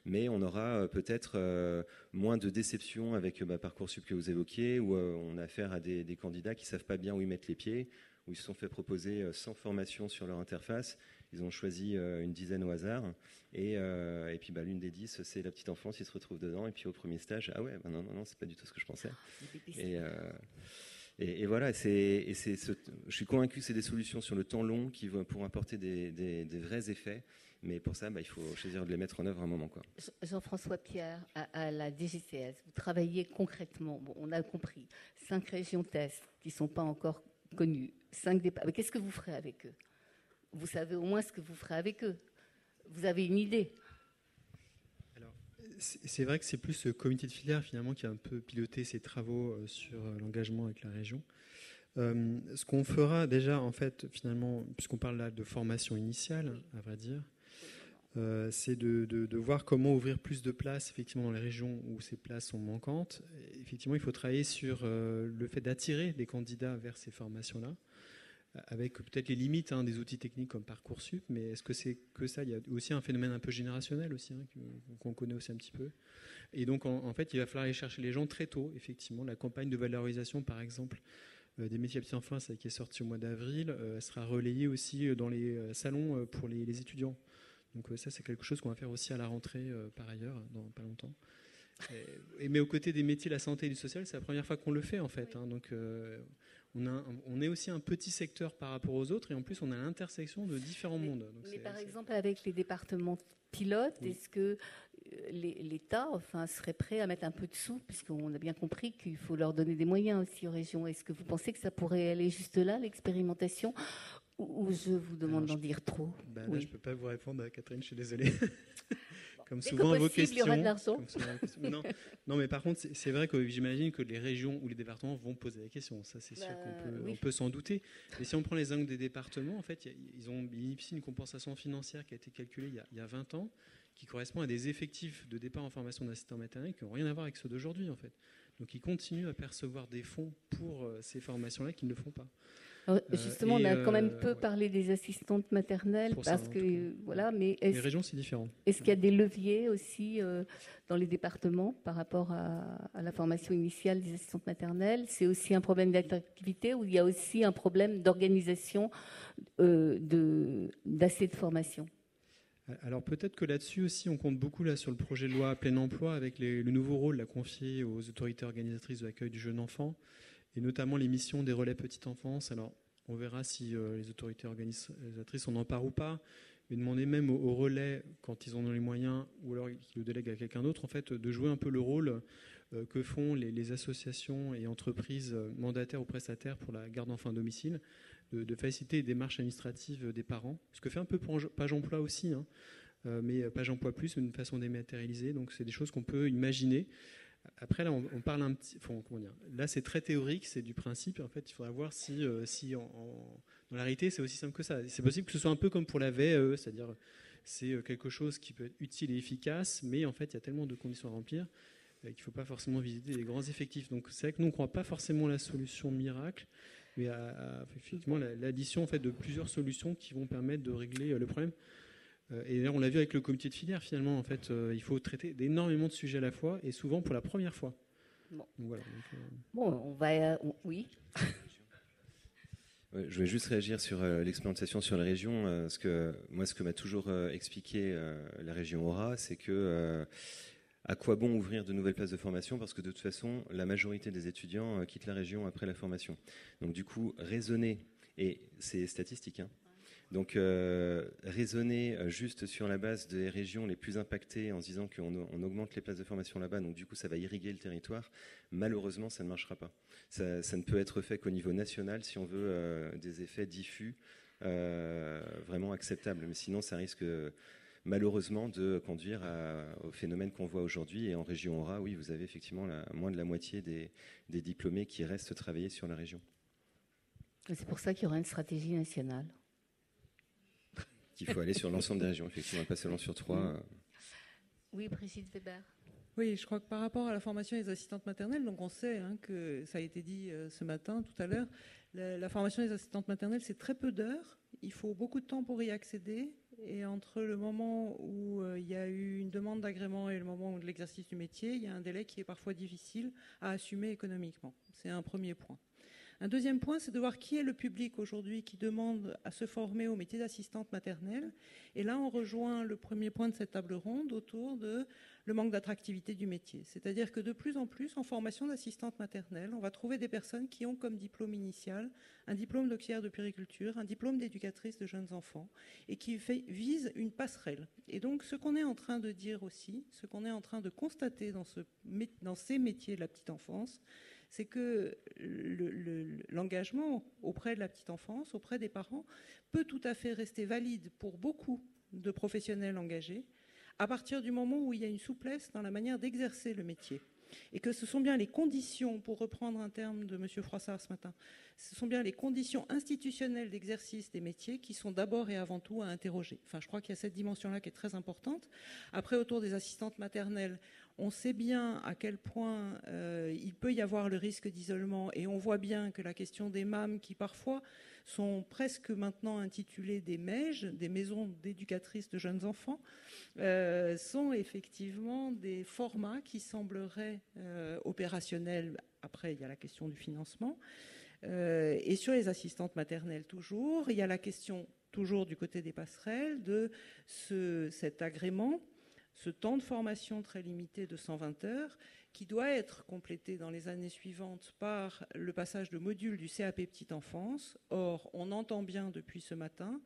mais on aura peut-être moins de déception avec Parcoursup que vous évoquiez, où on a affaire à des candidats qui ne savent pas bien où ils mettent les pieds, où ils se sont fait proposer sans formation sur leur interface. Ils ont choisi une dizaine au hasard, et puis l'une des 10, c'est la petite enfance, ils se retrouvent dedans, et puis au premier stage, ah ouais, non, c'est pas du tout ce que je pensais. Et voilà, je suis convaincu que c'est des solutions sur le temps long qui pourront apporter des vrais effets. Mais pour ça, il faut choisir de les mettre en œuvre à un moment. Jean-François Pierre, à la DGCS, vous travaillez concrètement. Bon, on a compris. 5 régions tests qui ne sont pas encore connues. 5 départs. Mais qu'est-ce que vous ferez avec eux? Vous savez au moins ce que vous ferez avec eux. Vous avez une idée? Alors, c'est vrai que c'est plus ce comité de filière finalement qui a un peu piloté ces travaux sur l'engagement avec la région. Ce qu'on fera déjà, en fait, finalement, puisqu'on parle là de formation initiale, à vrai dire, c'est de voir comment ouvrir plus de places effectivement dans les régions où ces places sont manquantes. Et effectivement, il faut travailler sur le fait d'attirer des candidats vers ces formations-là, avec peut-être les limites des outils techniques comme Parcoursup, mais est-ce que c'est que ça? Il y a aussi un phénomène un peu générationnel aussi, qu'on connaît aussi un petit peu. Et donc, en fait, il va falloir aller chercher les gens très tôt, effectivement. La campagne de valorisation, par exemple, des métiers à petite enfance qui est sortie au mois d'avril, sera relayée aussi dans les salons pour les étudiants. Donc ça, c'est quelque chose qu'on va faire aussi à la rentrée par ailleurs, dans pas longtemps. Mais aux côtés des métiers de la santé et du social, c'est la première fois qu'on le fait en fait. Donc on est aussi un petit secteur par rapport aux autres, et en plus on a l'intersection de différents mondes. Donc mais par exemple, avec les départements pilotes, oui. Est-ce que l'État serait prêt à mettre un peu de sous, puisqu'on a bien compris qu'il faut leur donner des moyens aussi aux régions? Est-ce que vous pensez que ça pourrait aller juste là, l'expérimentation, ou je vous demande d'en dire trop? Oui. Là, je ne peux pas vous répondre, Catherine, je suis désolée. Comme souvent vos questions. Il y aura de l'argent. Non, mais par contre, c'est vrai que j'imagine que les régions ou les départements vont poser la question. Ça, c'est sûr qu'on peut s'en douter. Mais si on prend les angles des départements, en fait, ils ont bénéficié d'une compensation financière qui a été calculée il y a 20 ans, qui correspond à des effectifs de départ en formation d'assistant maternel qui n'ont rien à voir avec ceux d'aujourd'hui, en fait. Donc, ils continuent à percevoir des fonds pour ces formations-là qu'ils ne font pas. Alors, justement, on a quand même peu parlé des assistantes maternelles, parce que voilà, mais les régions, c'est différent. Est-ce qu'il y a des leviers aussi dans les départements par rapport à la formation initiale des assistantes maternelles? C'est aussi un problème d'attractivité, ou il y a aussi un problème d'organisation d'assez de formation? Alors peut-être que là-dessus aussi, on compte beaucoup là sur le projet de loi plein emploi, avec le nouveau rôle confié aux autorités organisatrices de l'accueil du jeune enfant, et notamment les missions des relais petite enfance. Alors, on verra si les autorités organisatrices en emparent ou pas, mais demander même aux relais, quand ils en ont les moyens, ou alors qu'ils le délèguent à quelqu'un d'autre, en fait, de jouer un peu le rôle que font les associations et entreprises mandataires ou prestataires pour la garde d'enfants à domicile, de faciliter les démarches administratives des parents, ce que fait un peu Page Emploi aussi, mais Page Emploi Plus, d'une façon dématérialisée. Donc, c'est des choses qu'on peut imaginer. Après, là, on parle un petit... comment dire, là, c'est très théorique, c'est du principe. En fait, il faudra voir si dans la réalité, c'est aussi simple que ça. C'est possible que ce soit un peu comme pour la VAE, c'est-à-dire c'est quelque chose qui peut être utile et efficace, mais en fait, il y a tellement de conditions à remplir qu'il ne faut pas forcément visiter les grands effectifs. Donc, c'est vrai que nous, on ne croit pas forcément à la solution miracle, mais effectivement l'addition en fait, de plusieurs solutions qui vont permettre de régler le problème. Et là, on l'a vu avec le comité de filière, finalement, en fait, il faut traiter d'énormément de sujets à la fois, et souvent pour la première fois. Bon, donc, voilà, on va... oui. Je vais juste réagir sur l'expérimentation sur la région. Parce que moi, ce que m'a toujours expliqué la région Aura, c'est que À quoi bon ouvrir de nouvelles places de formation? Parce que de toute façon, la majorité des étudiants quittent la région après la formation. Donc du coup, raisonner, et c'est statistique, hein. Donc raisonner juste sur la base des régions les plus impactées en se disant qu'on augmente les places de formation là-bas, donc du coup ça va irriguer le territoire, malheureusement ça ne marchera pas. Ça ne peut être fait qu'au niveau national si on veut des effets diffus vraiment acceptables. Mais sinon ça risque malheureusement de conduire au phénomène qu'on voit aujourd'hui. Et en région Aura, oui, vous avez effectivement moins de la moitié des diplômés qui restent travailler sur la région. C'est pour ça qu'il y aura une stratégie nationale. Qu'il faut aller sur l'ensemble des régions, effectivement, pas seulement sur 3. Oui, Brigitte Weber. Oui, je crois que par rapport à la formation des assistantes maternelles, donc on sait que ça a été dit ce matin, tout à l'heure, la formation des assistantes maternelles, c'est très peu d'heures. Il faut beaucoup de temps pour y accéder. Et entre le moment où il y a eu une demande d'agrément et le moment de l'exercice du métier, il y a un délai qui est parfois difficile à assumer économiquement. C'est un premier point. Un deuxième point, c'est de voir qui est le public aujourd'hui qui demande à se former au métier d'assistante maternelle. Et là, on rejoint le premier point de cette table ronde autour de le manque d'attractivité du métier. C'est-à-dire que de plus en plus, en formation d'assistante maternelle, on va trouver des personnes qui ont comme diplôme initial un diplôme d'auxiliaire de puériculture, un diplôme d'éducatrice de jeunes enfants, et qui visent une passerelle. Et donc, ce qu'on est en train de dire aussi, ce qu'on est en train de constater dans ces métiers de la petite enfance, c'est que l'engagement auprès de la petite enfance, auprès des parents, peut tout à fait rester valide pour beaucoup de professionnels engagés à partir du moment où il y a une souplesse dans la manière d'exercer le métier. Et que ce sont bien les conditions, pour reprendre un terme de M. Froissart ce matin, ce sont bien les conditions institutionnelles d'exercice des métiers qui sont d'abord et avant tout à interroger. Enfin, je crois qu'il y a cette dimension-là qui est très importante. Après, autour des assistantes maternelles, on sait bien à quel point il peut y avoir le risque d'isolement, et on voit bien que la question des MAM, qui parfois sont presque maintenant intitulées des MEJ, des maisons d'éducatrices de jeunes enfants, sont effectivement des formats qui sembleraient opérationnels. Après, il y a la question du financement. Et sur les assistantes maternelles, toujours, il y a la question, toujours du côté des passerelles, de cet agrément, ce temps de formation très limité de 120 heures, qui doit être complété dans les années suivantes par le passage de modules du CAP Petite Enfance. Or, on entend bien depuis ce matin,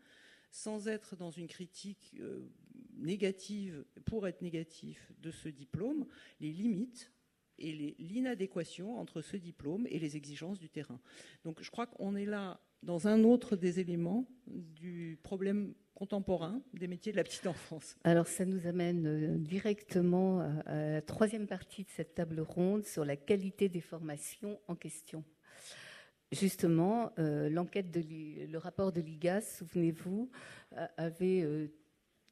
sans être dans une critique négative, pour être négatif de ce diplôme, les limites et l'inadéquation entre ce diplôme et les exigences du terrain. Donc je crois qu'on est là dans un autre des éléments du problème contemporain des métiers de la petite enfance. Alors ça nous amène directement à la troisième partie de cette table ronde sur la qualité des formations en question. Justement, le rapport de l'IGAS, souvenez-vous, avait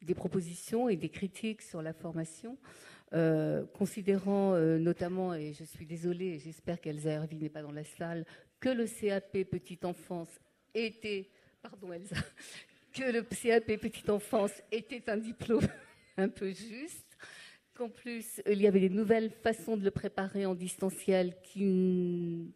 des propositions et des critiques sur la formation, considérant notamment, et je suis désolée, j'espère qu'Elsa Hervy n'est pas dans la salle, que le CAP Petite Enfance était, pardon Elsa, que le CAP Petite Enfance était un diplôme un peu juste, qu'en plus il y avait des nouvelles façons de le préparer en distanciel qui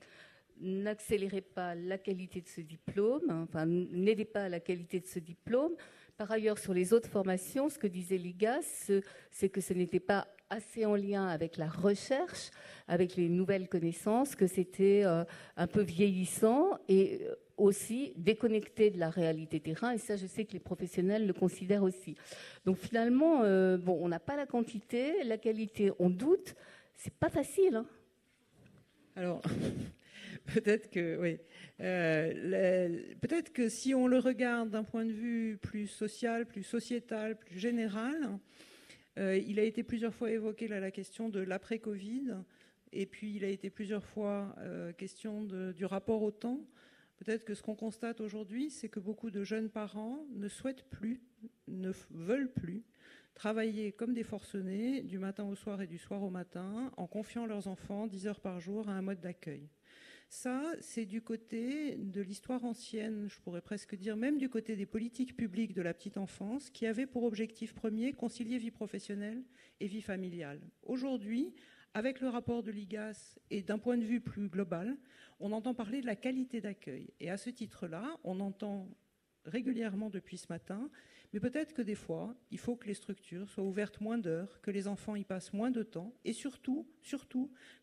n'accéléraient pas la qualité de ce diplôme, enfin n'aidaient pas à la qualité de ce diplôme. Par ailleurs, sur les autres formations, ce que disait l'IGAS, c'est que ce n'était pas assez en lien avec la recherche, avec les nouvelles connaissances, que c'était un peu vieillissant et aussi déconnecté de la réalité terrain. Et ça, je sais que les professionnels le considèrent aussi. Donc finalement, on n'a pas la quantité, la qualité, on doute. C'est pas facile, hein. Alors, peut-être que, oui. Peut-être que si on le regarde d'un point de vue plus social, plus sociétal, plus général, il a été plusieurs fois évoqué là, la question de l'après-Covid, et puis il a été plusieurs fois question du rapport au temps. Peut-être que ce qu'on constate aujourd'hui, c'est que beaucoup de jeunes parents ne souhaitent plus, ne veulent plus travailler comme des forcenés du matin au soir et du soir au matin en confiant leurs enfants 10 heures par jour à un mode d'accueil. Ça, c'est du côté de l'histoire ancienne, je pourrais presque dire, même du côté des politiques publiques de la petite enfance, qui avaient pour objectif premier concilier vie professionnelle et vie familiale. Aujourd'hui, avec le rapport de l'IGAS et d'un point de vue plus global, on entend parler de la qualité d'accueil. Et à ce titre-là, on entend régulièrement depuis ce matin, mais peut-être que des fois, il faut que les structures soient ouvertes moins d'heures, que les enfants y passent moins de temps, et surtout,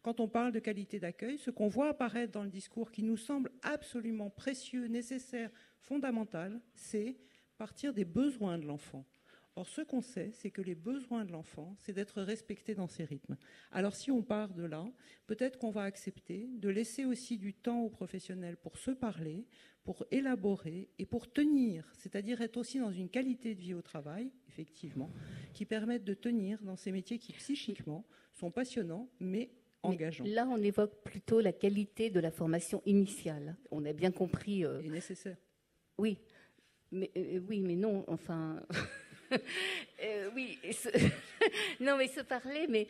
quand on parle de qualité d'accueil, ce qu'on voit apparaître dans le discours qui nous semble absolument précieux, nécessaire, fondamental, c'est partir des besoins de l'enfant. Or, ce qu'on sait, c'est que les besoins de l'enfant, c'est d'être respecté dans ses rythmes. Alors, si on part de là, peut-être qu'on va accepter de laisser aussi du temps aux professionnels pour se parler, pour élaborer et pour tenir, c'est-à-dire être aussi dans une qualité de vie au travail, effectivement, qui permette de tenir dans ces métiers qui, psychiquement, sont passionnants, mais engageants. Mais là, on évoque plutôt la qualité de la formation initiale. On a bien compris... Et nécessaire. Oui, mais non, enfin... non, mais se parler, mais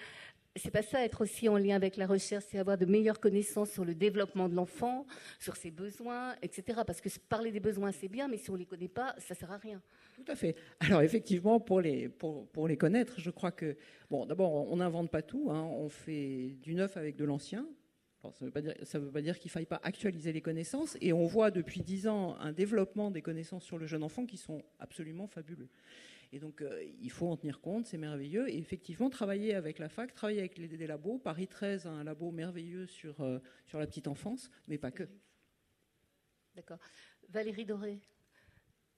c'est pas ça, être aussi en lien avec la recherche, c'est avoir de meilleures connaissances sur le développement de l'enfant, sur ses besoins, etc. Parce que parler des besoins, c'est bien, mais si on les connaît pas, ça sert à rien. Tout à fait. Alors effectivement, pour les connaître, je crois que, bon, d'abord, on n'invente pas tout, hein, on fait du neuf avec de l'ancien. Alors, ça ne veut pas dire qu'il ne faille pas actualiser les connaissances, et on voit depuis 10 ans un développement des connaissances sur le jeune enfant qui sont absolument fabuleux. Et donc, il faut en tenir compte, c'est merveilleux. Et effectivement, travailler avec la fac, travailler avec des labos. Paris 13 a un labo merveilleux sur la petite enfance, mais pas que. D'accord. Valérie Doré,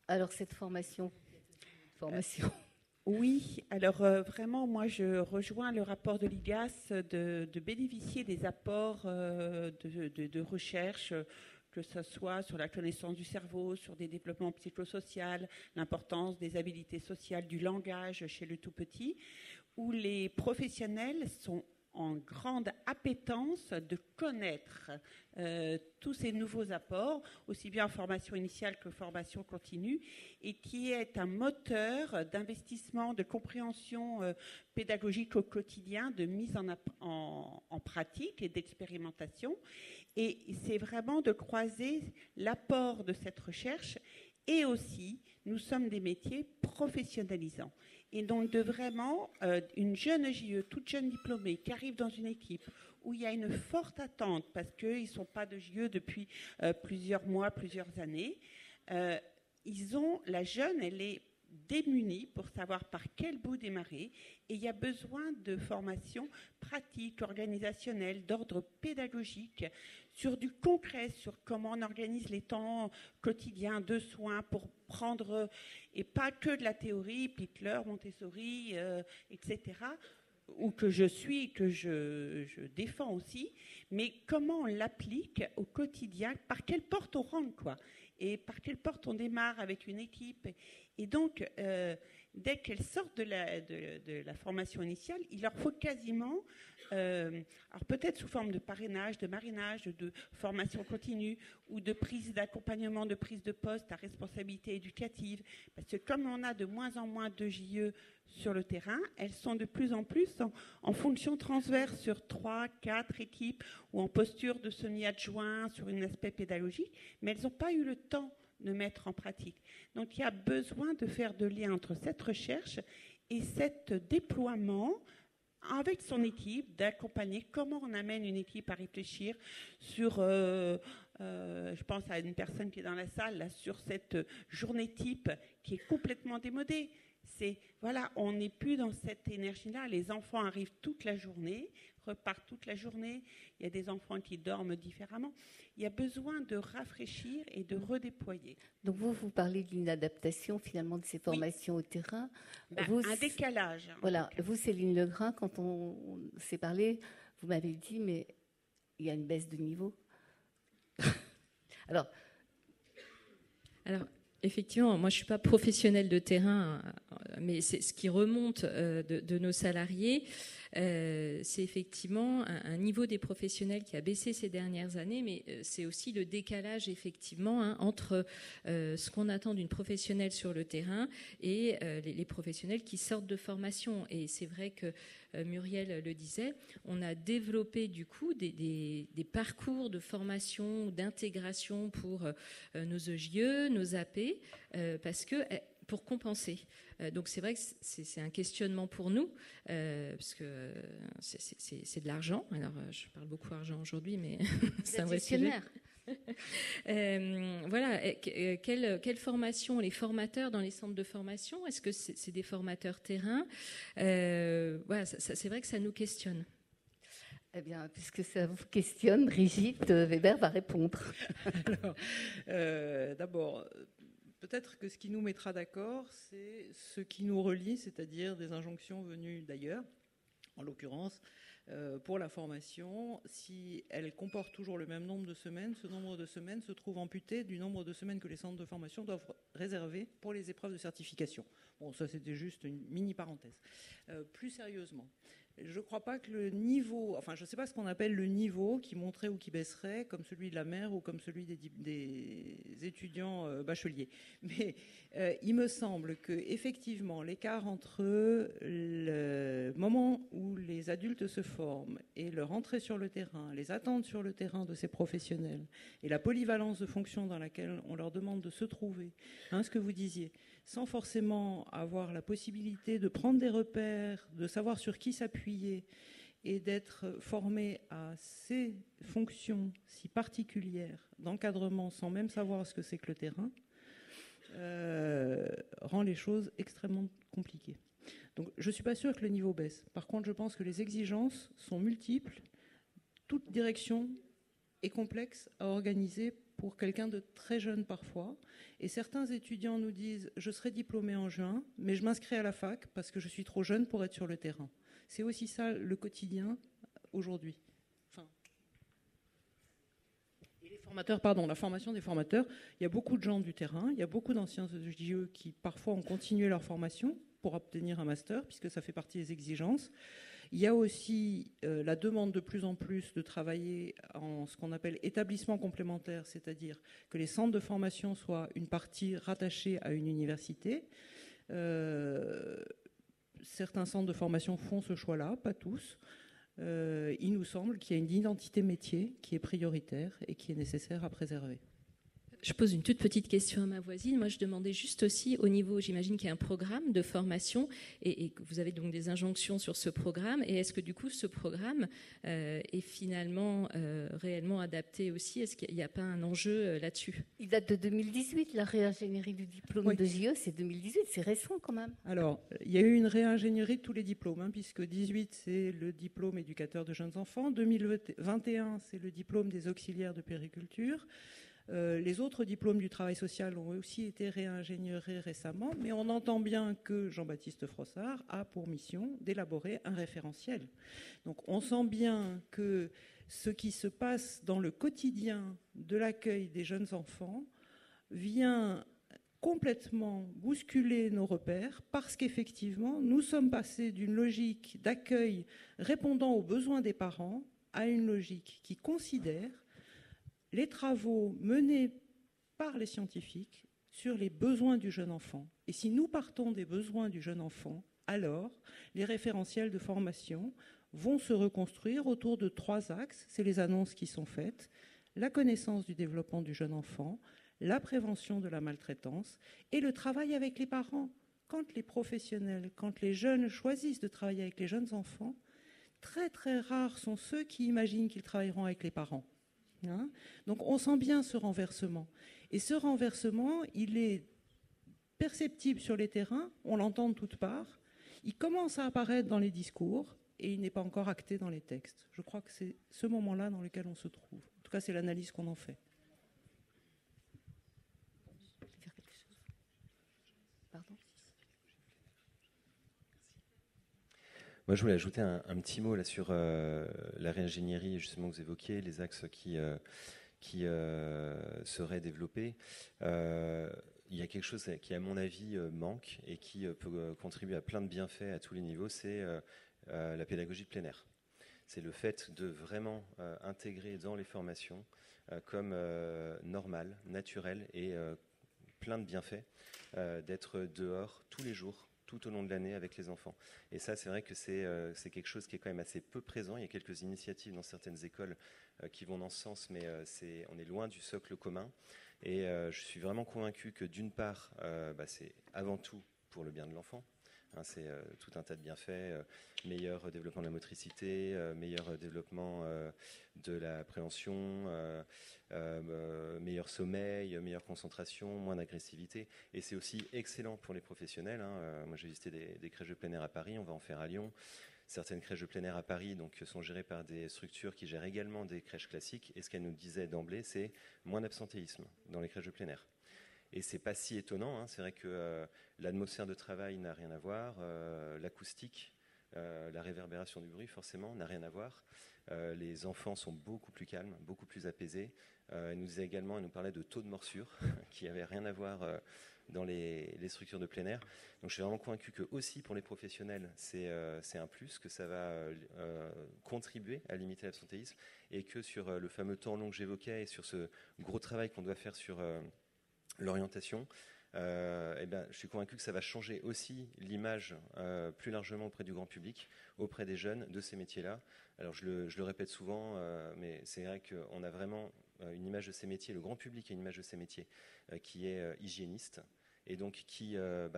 alors cette formation. Oui, alors vraiment, moi, je rejoins le rapport de l'IGAS de bénéficier des apports de recherche, que ce soit sur la connaissance du cerveau, sur des développements psychosociaux, l'importance des habiletés sociales, du langage chez le tout petit, où les professionnels sont en grande appétence de connaître tous ces nouveaux apports, aussi bien en formation initiale que formation continue, et qui est un moteur d'investissement, de compréhension pédagogique au quotidien, de mise en pratique et d'expérimentation. Et c'est vraiment de croiser l'apport de cette recherche, et aussi, nous sommes des métiers professionnalisants. Et donc de vraiment, une jeune JE, toute jeune diplômée, qui arrive dans une équipe où il y a une forte attente, parce qu'ils ne sont pas de JE depuis plusieurs mois, plusieurs années, la jeune, elle est démunie pour savoir par quel bout démarrer, et il y a besoin de formation pratique, organisationnelle, d'ordre pédagogique, sur du concret, sur comment on organise les temps quotidiens de soins pour prendre, et pas que de la théorie, Pickler, Montessori, etc., ou que je défends aussi, mais comment on l'applique au quotidien, par quelle porte on rentre, quoi, et par quelle porte on démarre avec une équipe. Et donc, dès qu'elles sortent de la formation initiale, il leur faut quasiment, alors peut-être sous forme de parrainage, de marinage, de formation continue, ou de prise d'accompagnement, de prise de poste à responsabilité éducative, parce que comme on a de moins en moins de JE sur le terrain, elles sont de plus en plus en fonction transverse sur 3, 4 équipes, ou en posture de semi-adjoint sur un aspect pédagogique, mais elles n'ont pas eu le temps de mettre en pratique. Donc il y a besoin de faire de lien entre cette recherche et cet déploiement avec son équipe, d'accompagner comment on amène une équipe à réfléchir sur, je pense à une personne qui est dans la salle, là, sur cette journée type qui est complètement démodée. Voilà, on n'est plus dans cette énergie-là. Les enfants arrivent toute la journée, repartent toute la journée. Il y a des enfants qui dorment différemment. Il y a besoin de rafraîchir et de redéployer. Donc vous parlez d'une adaptation finalement de ces formations au terrain. Un décalage. Voilà, vous, Céline Legrain, quand on s'est parlé, vous m'avez dit, mais il y a une baisse de niveau. Alors, effectivement, moi je ne suis pas professionnelle de terrain, mais c'est ce qui remonte de nos salariés. C'est effectivement un niveau des professionnels qui a baissé ces dernières années, mais c'est aussi le décalage effectivement entre ce qu'on attend d'une professionnelle sur le terrain et les professionnels qui sortent de formation. Et c'est vrai que Muriel le disait, on a développé du coup des parcours de formation ou d'intégration pour nos EJE, nos AP, parce que pour compenser. Donc c'est vrai que c'est un questionnement pour nous, parce que c'est de l'argent. Alors je parle beaucoup argent aujourd'hui, mais c'est un vrai sujet. Voilà. Quelle formation les formateurs dans les centres de formation? Est-ce que c'est des formateurs terrain? Voilà, c'est vrai que ça nous questionne. Eh bien, puisque ça vous questionne, Brigitte Weber va répondre. Alors, d'abord, peut-être que ce qui nous mettra d'accord, c'est ce qui nous relie, c'est-à-dire des injonctions venues d'ailleurs. En l'occurrence, pour la formation, si elle comporte toujours le même nombre de semaines, ce nombre de semaines se trouve amputé du nombre de semaines que les centres de formation doivent réserver pour les épreuves de certification. Bon, ça c'était juste une mini parenthèse. Plus sérieusement, je ne crois pas que le niveau, enfin je ne sais pas ce qu'on appelle le niveau qui monterait ou qui baisserait, comme celui de la mère ou comme celui des étudiants bacheliers. Mais il me semble que effectivement l'écart entre le moment où les adultes se forment et leur entrée sur le terrain, les attentes sur le terrain de ces professionnels et la polyvalence de fonctions dans laquelle on leur demande de se trouver, ce que vous disiez, sans forcément avoir la possibilité de prendre des repères, de savoir sur qui s'appuyer et d'être formé à ces fonctions si particulières d'encadrement sans même savoir ce que c'est que le terrain, rend les choses extrêmement compliquées. Donc je ne suis pas sûre que le niveau baisse. Par contre, je pense que les exigences sont multiples. Toute direction est complexe à organiser pour quelqu'un de très jeune parfois. Et certains étudiants nous disent « je serai diplômé en juin, mais je m'inscris à la fac parce que je suis trop jeune pour être sur le terrain ». C'est aussi ça le quotidien aujourd'hui. La formation des formateurs, il y a beaucoup de gens du terrain, il y a beaucoup d'anciens EJE qui parfois ont continué leur formation pour obtenir un master, puisque ça fait partie des exigences. Il y a aussi la demande de plus en plus de travailler en ce qu'on appelle établissement complémentaire, c'est-à-dire que les centres de formation soient une partie rattachée à une université. Certains centres de formation font ce choix-là, pas tous. Il nous semble qu'il y a une identité métier qui est prioritaire et qui est nécessaire à préserver. Je pose une toute petite question à ma voisine. Moi, je demandais juste aussi au niveau, j'imagine qu'il y a un programme de formation et que vous avez donc des injonctions sur ce programme. Et est-ce que du coup, ce programme est finalement réellement adapté aussi? Est-ce qu'il n'y a pas un enjeu là-dessus? Il date de 2018, la réingénierie du diplôme de JE, c'est 2018, c'est récent quand même. Alors, il y a eu une réingénierie de tous les diplômes, puisque 2018, c'est le diplôme éducateur de jeunes enfants. 2021, c'est le diplôme des auxiliaires de périculture. Les autres diplômes du travail social ont aussi été réingénierés récemment, mais on entend bien que Jean-Baptiste Frossard a pour mission d'élaborer un référentiel. Donc on sent bien que ce qui se passe dans le quotidien de l'accueil des jeunes enfants vient complètement bousculer nos repères parce qu'effectivement, nous sommes passés d'une logique d'accueil répondant aux besoins des parents à une logique qui considère les travaux menés par les scientifiques sur les besoins du jeune enfant. Et si nous partons des besoins du jeune enfant, alors les référentiels de formation vont se reconstruire autour de 3 axes. C'est les annonces qui sont faites, la connaissance du développement du jeune enfant, la prévention de la maltraitance et le travail avec les parents. Quand les professionnels, quand les jeunes choisissent de travailler avec les jeunes enfants, très très rares sont ceux qui imaginent qu'ils travailleront avec les parents. Donc on sent bien ce renversement. Et ce renversement, il est perceptible sur les terrains, on l'entend de toutes parts, il commence à apparaître dans les discours et il n'est pas encore acté dans les textes. Je crois que c'est ce moment-là dans lequel on se trouve. En tout cas, c'est l'analyse qu'on en fait. Pardon ? Moi, je voulais ajouter un petit mot là sur la réingénierie, justement, que vous évoquiez, les axes qui seraient développés. Il y a quelque chose qui, à mon avis, manque et qui peut contribuer à plein de bienfaits à tous les niveaux, c'est la pédagogie de plein air. C'est le fait de vraiment intégrer dans les formations comme normal, naturel et plein de bienfaits, d'être dehors tous les jours, tout au long de l'année avec les enfants. Et ça, c'est vrai que c'est quelque chose qui est quand même assez peu présent. Il y a quelques initiatives dans certaines écoles qui vont dans ce sens, mais on est loin du socle commun. Et je suis vraiment convaincu que d'une part, c'est avant tout pour le bien de l'enfant, Hein, c'est tout un tas de bienfaits, meilleur développement de la motricité, meilleur développement de la préhension, meilleur sommeil, meilleure concentration, moins d'agressivité. Et c'est aussi excellent pour les professionnels. Hein. Moi, j'ai visité des crèches de plein air à Paris, on va en faire à Lyon. Certaines crèches de plein air à Paris sont gérées par des structures qui gèrent également des crèches classiques. Et ce qu'elles nous disaient d'emblée, c'est moins d'absentéisme dans les crèches de plein air. Et c'est pas si étonnant. Hein. C'est vrai que l'atmosphère de travail n'a rien à voir, l'acoustique, la réverbération du bruit, forcément, n'a rien à voir. Les enfants sont beaucoup plus calmes, beaucoup plus apaisés. Elle nous disait également, elle nous parlait de taux de morsure qui n'avait rien à voir dans les structures de plein air. Donc je suis vraiment convaincu que aussi pour les professionnels, c'est un plus, que ça va contribuer à limiter l'absentéisme et que sur le fameux temps long que j'évoquais et sur ce gros travail qu'on doit faire sur l'orientation, je suis convaincu que ça va changer aussi l'image plus largement auprès du grand public, auprès des jeunes de ces métiers-là. Alors je le répète souvent, mais c'est vrai qu'on a vraiment une image de ces métiers, le grand public a une image de ces métiers qui est hygiéniste et donc qui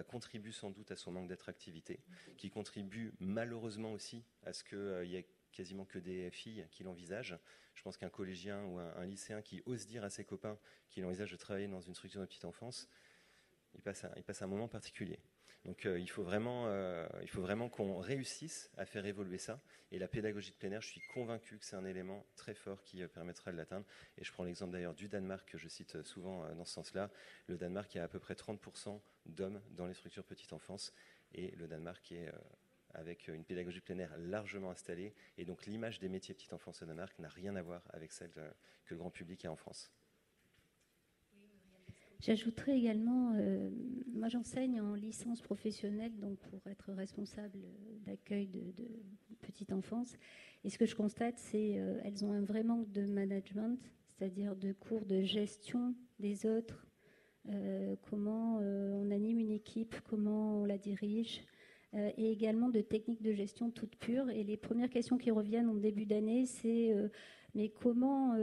contribue sans doute à son manque d'attractivité, qui contribue malheureusement aussi à ce qu'il y ait quasiment que des filles qui l'envisagent. Je pense qu'un collégien ou un lycéen qui ose dire à ses copains qu'il envisage de travailler dans une structure de petite enfance, il passe un moment particulier. Donc il faut vraiment qu'on réussisse à faire évoluer ça. Et la pédagogie de plein air, je suis convaincu que c'est un élément très fort qui permettra de l'atteindre. Et je prends l'exemple d'ailleurs du Danemark, que je cite souvent dans ce sens-là. Le Danemark, il y a à peu près 30% d'hommes dans les structures petite enfance. Et le Danemark est avec une pédagogie de plein air largement installée. Et donc l'image des métiers petite enfance au Danemark n'a rien à voir avec celle que le grand public a en France. J'ajouterais également, moi j'enseigne en licence professionnelle, donc pour être responsable d'accueil de petite enfance. Et ce que je constate, c'est qu'elles ont un vrai manque de management, c'est-à-dire de cours de gestion des autres, comment on anime une équipe, comment on la dirige, et également de techniques de gestion toutes pures. Et les premières questions qui reviennent en début d'année, c'est mais comment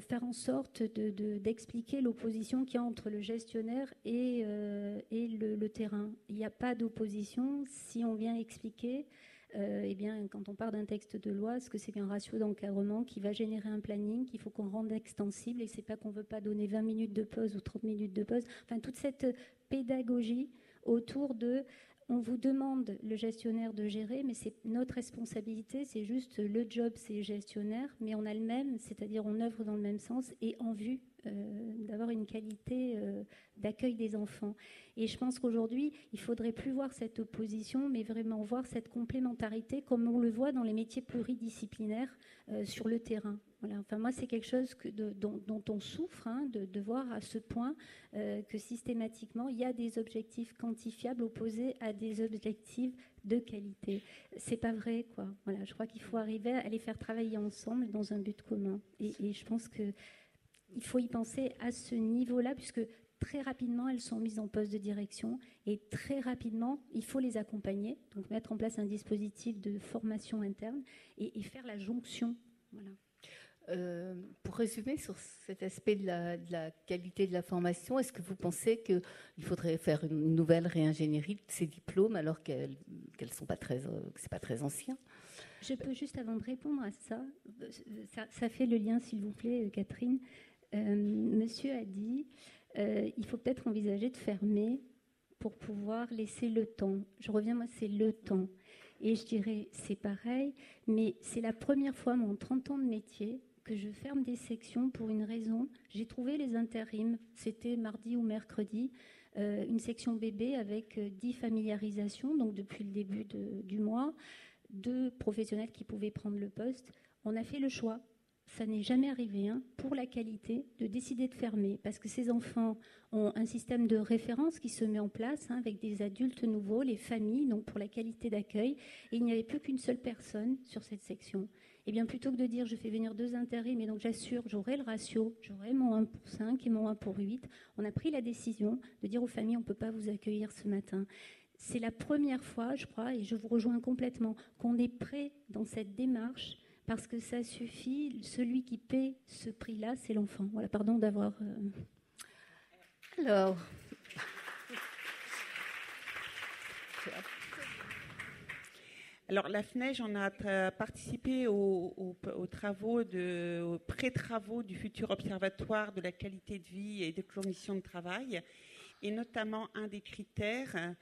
faire en sorte d'expliquer l'opposition qu'il y a entre le gestionnaire et le terrain. Il n'y a pas d'opposition si on vient expliquer, quand on part d'un texte de loi, ce que c'est qu'un ratio d'encadrement qui va générer un planning qu'il faut qu'on rende extensible, et c'est pas qu'on ne veut pas donner 20 minutes de pause ou 30 minutes de pause. Enfin, toute cette pédagogie autour de... On vous demande, le gestionnaire, de gérer, mais c'est notre responsabilité, c'est juste le job, c'est gestionnaire, mais on a le même, c'est-à-dire on œuvre dans le même sens et en vue d'avoir une qualité d'accueil des enfants. Et je pense qu'aujourd'hui, il ne faudrait plus voir cette opposition, mais vraiment voir cette complémentarité comme on le voit dans les métiers pluridisciplinaires sur le terrain. Voilà. Enfin, moi, c'est quelque chose dont on souffre, de voir à ce point que systématiquement, il y a des objectifs quantifiables opposés à des objectifs de qualité. C'est pas vrai, quoi. Voilà, je crois qu'il faut arriver à les faire travailler ensemble dans un but commun. Et je pense qu'il faut y penser à ce niveau-là, puisque très rapidement, elles sont mises en poste de direction et très rapidement, il faut les accompagner, donc mettre en place un dispositif de formation interne et faire la jonction. Voilà. Pour résumer sur cet aspect de la qualité de la formation, est-ce que vous pensez qu'il faudrait faire une nouvelle réingénierie de ces diplômes alors qu'elles sont pas très, que c'est pas très ancien? Je peux juste, avant de répondre à ça, ça fait le lien, s'il vous plaît, Catherine. Monsieur a dit, il faut peut-être envisager de fermer pour pouvoir laisser le temps. Je reviens, moi, c'est le temps. Et je dirais, c'est pareil, mais c'est la première fois, en 30 ans de métier, que je ferme des sections pour une raison. J'ai trouvé les intérims, c'était mardi ou mercredi, une section bébé avec 10 familiarisations, donc depuis le début du mois, 2 professionnels qui pouvaient prendre le poste. On a fait le choix, ça n'est jamais arrivé, pour la qualité, de décider de fermer, parce que ces enfants ont un système de référence qui se met en place avec des adultes nouveaux, les familles, donc pour la qualité d'accueil, et il n'y avait plus qu'une seule personne sur cette section. Et bien plutôt que de dire je fais venir 2 intérims et donc j'assure, j'aurai le ratio, j'aurai mon 1 pour 5 et mon 1 pour 8, on a pris la décision de dire aux familles on ne peut pas vous accueillir ce matin. C'est la première fois, je crois, et je vous rejoins complètement, qu'on est prêt dans cette démarche parce que ça suffit, celui qui paie ce prix-là, c'est l'enfant. Voilà, pardon d'avoir... Alors... Alors la FNEJ, on a participé aux pré-travaux du futur observatoire de la qualité de vie et des conditions de travail. Et notamment, un des critères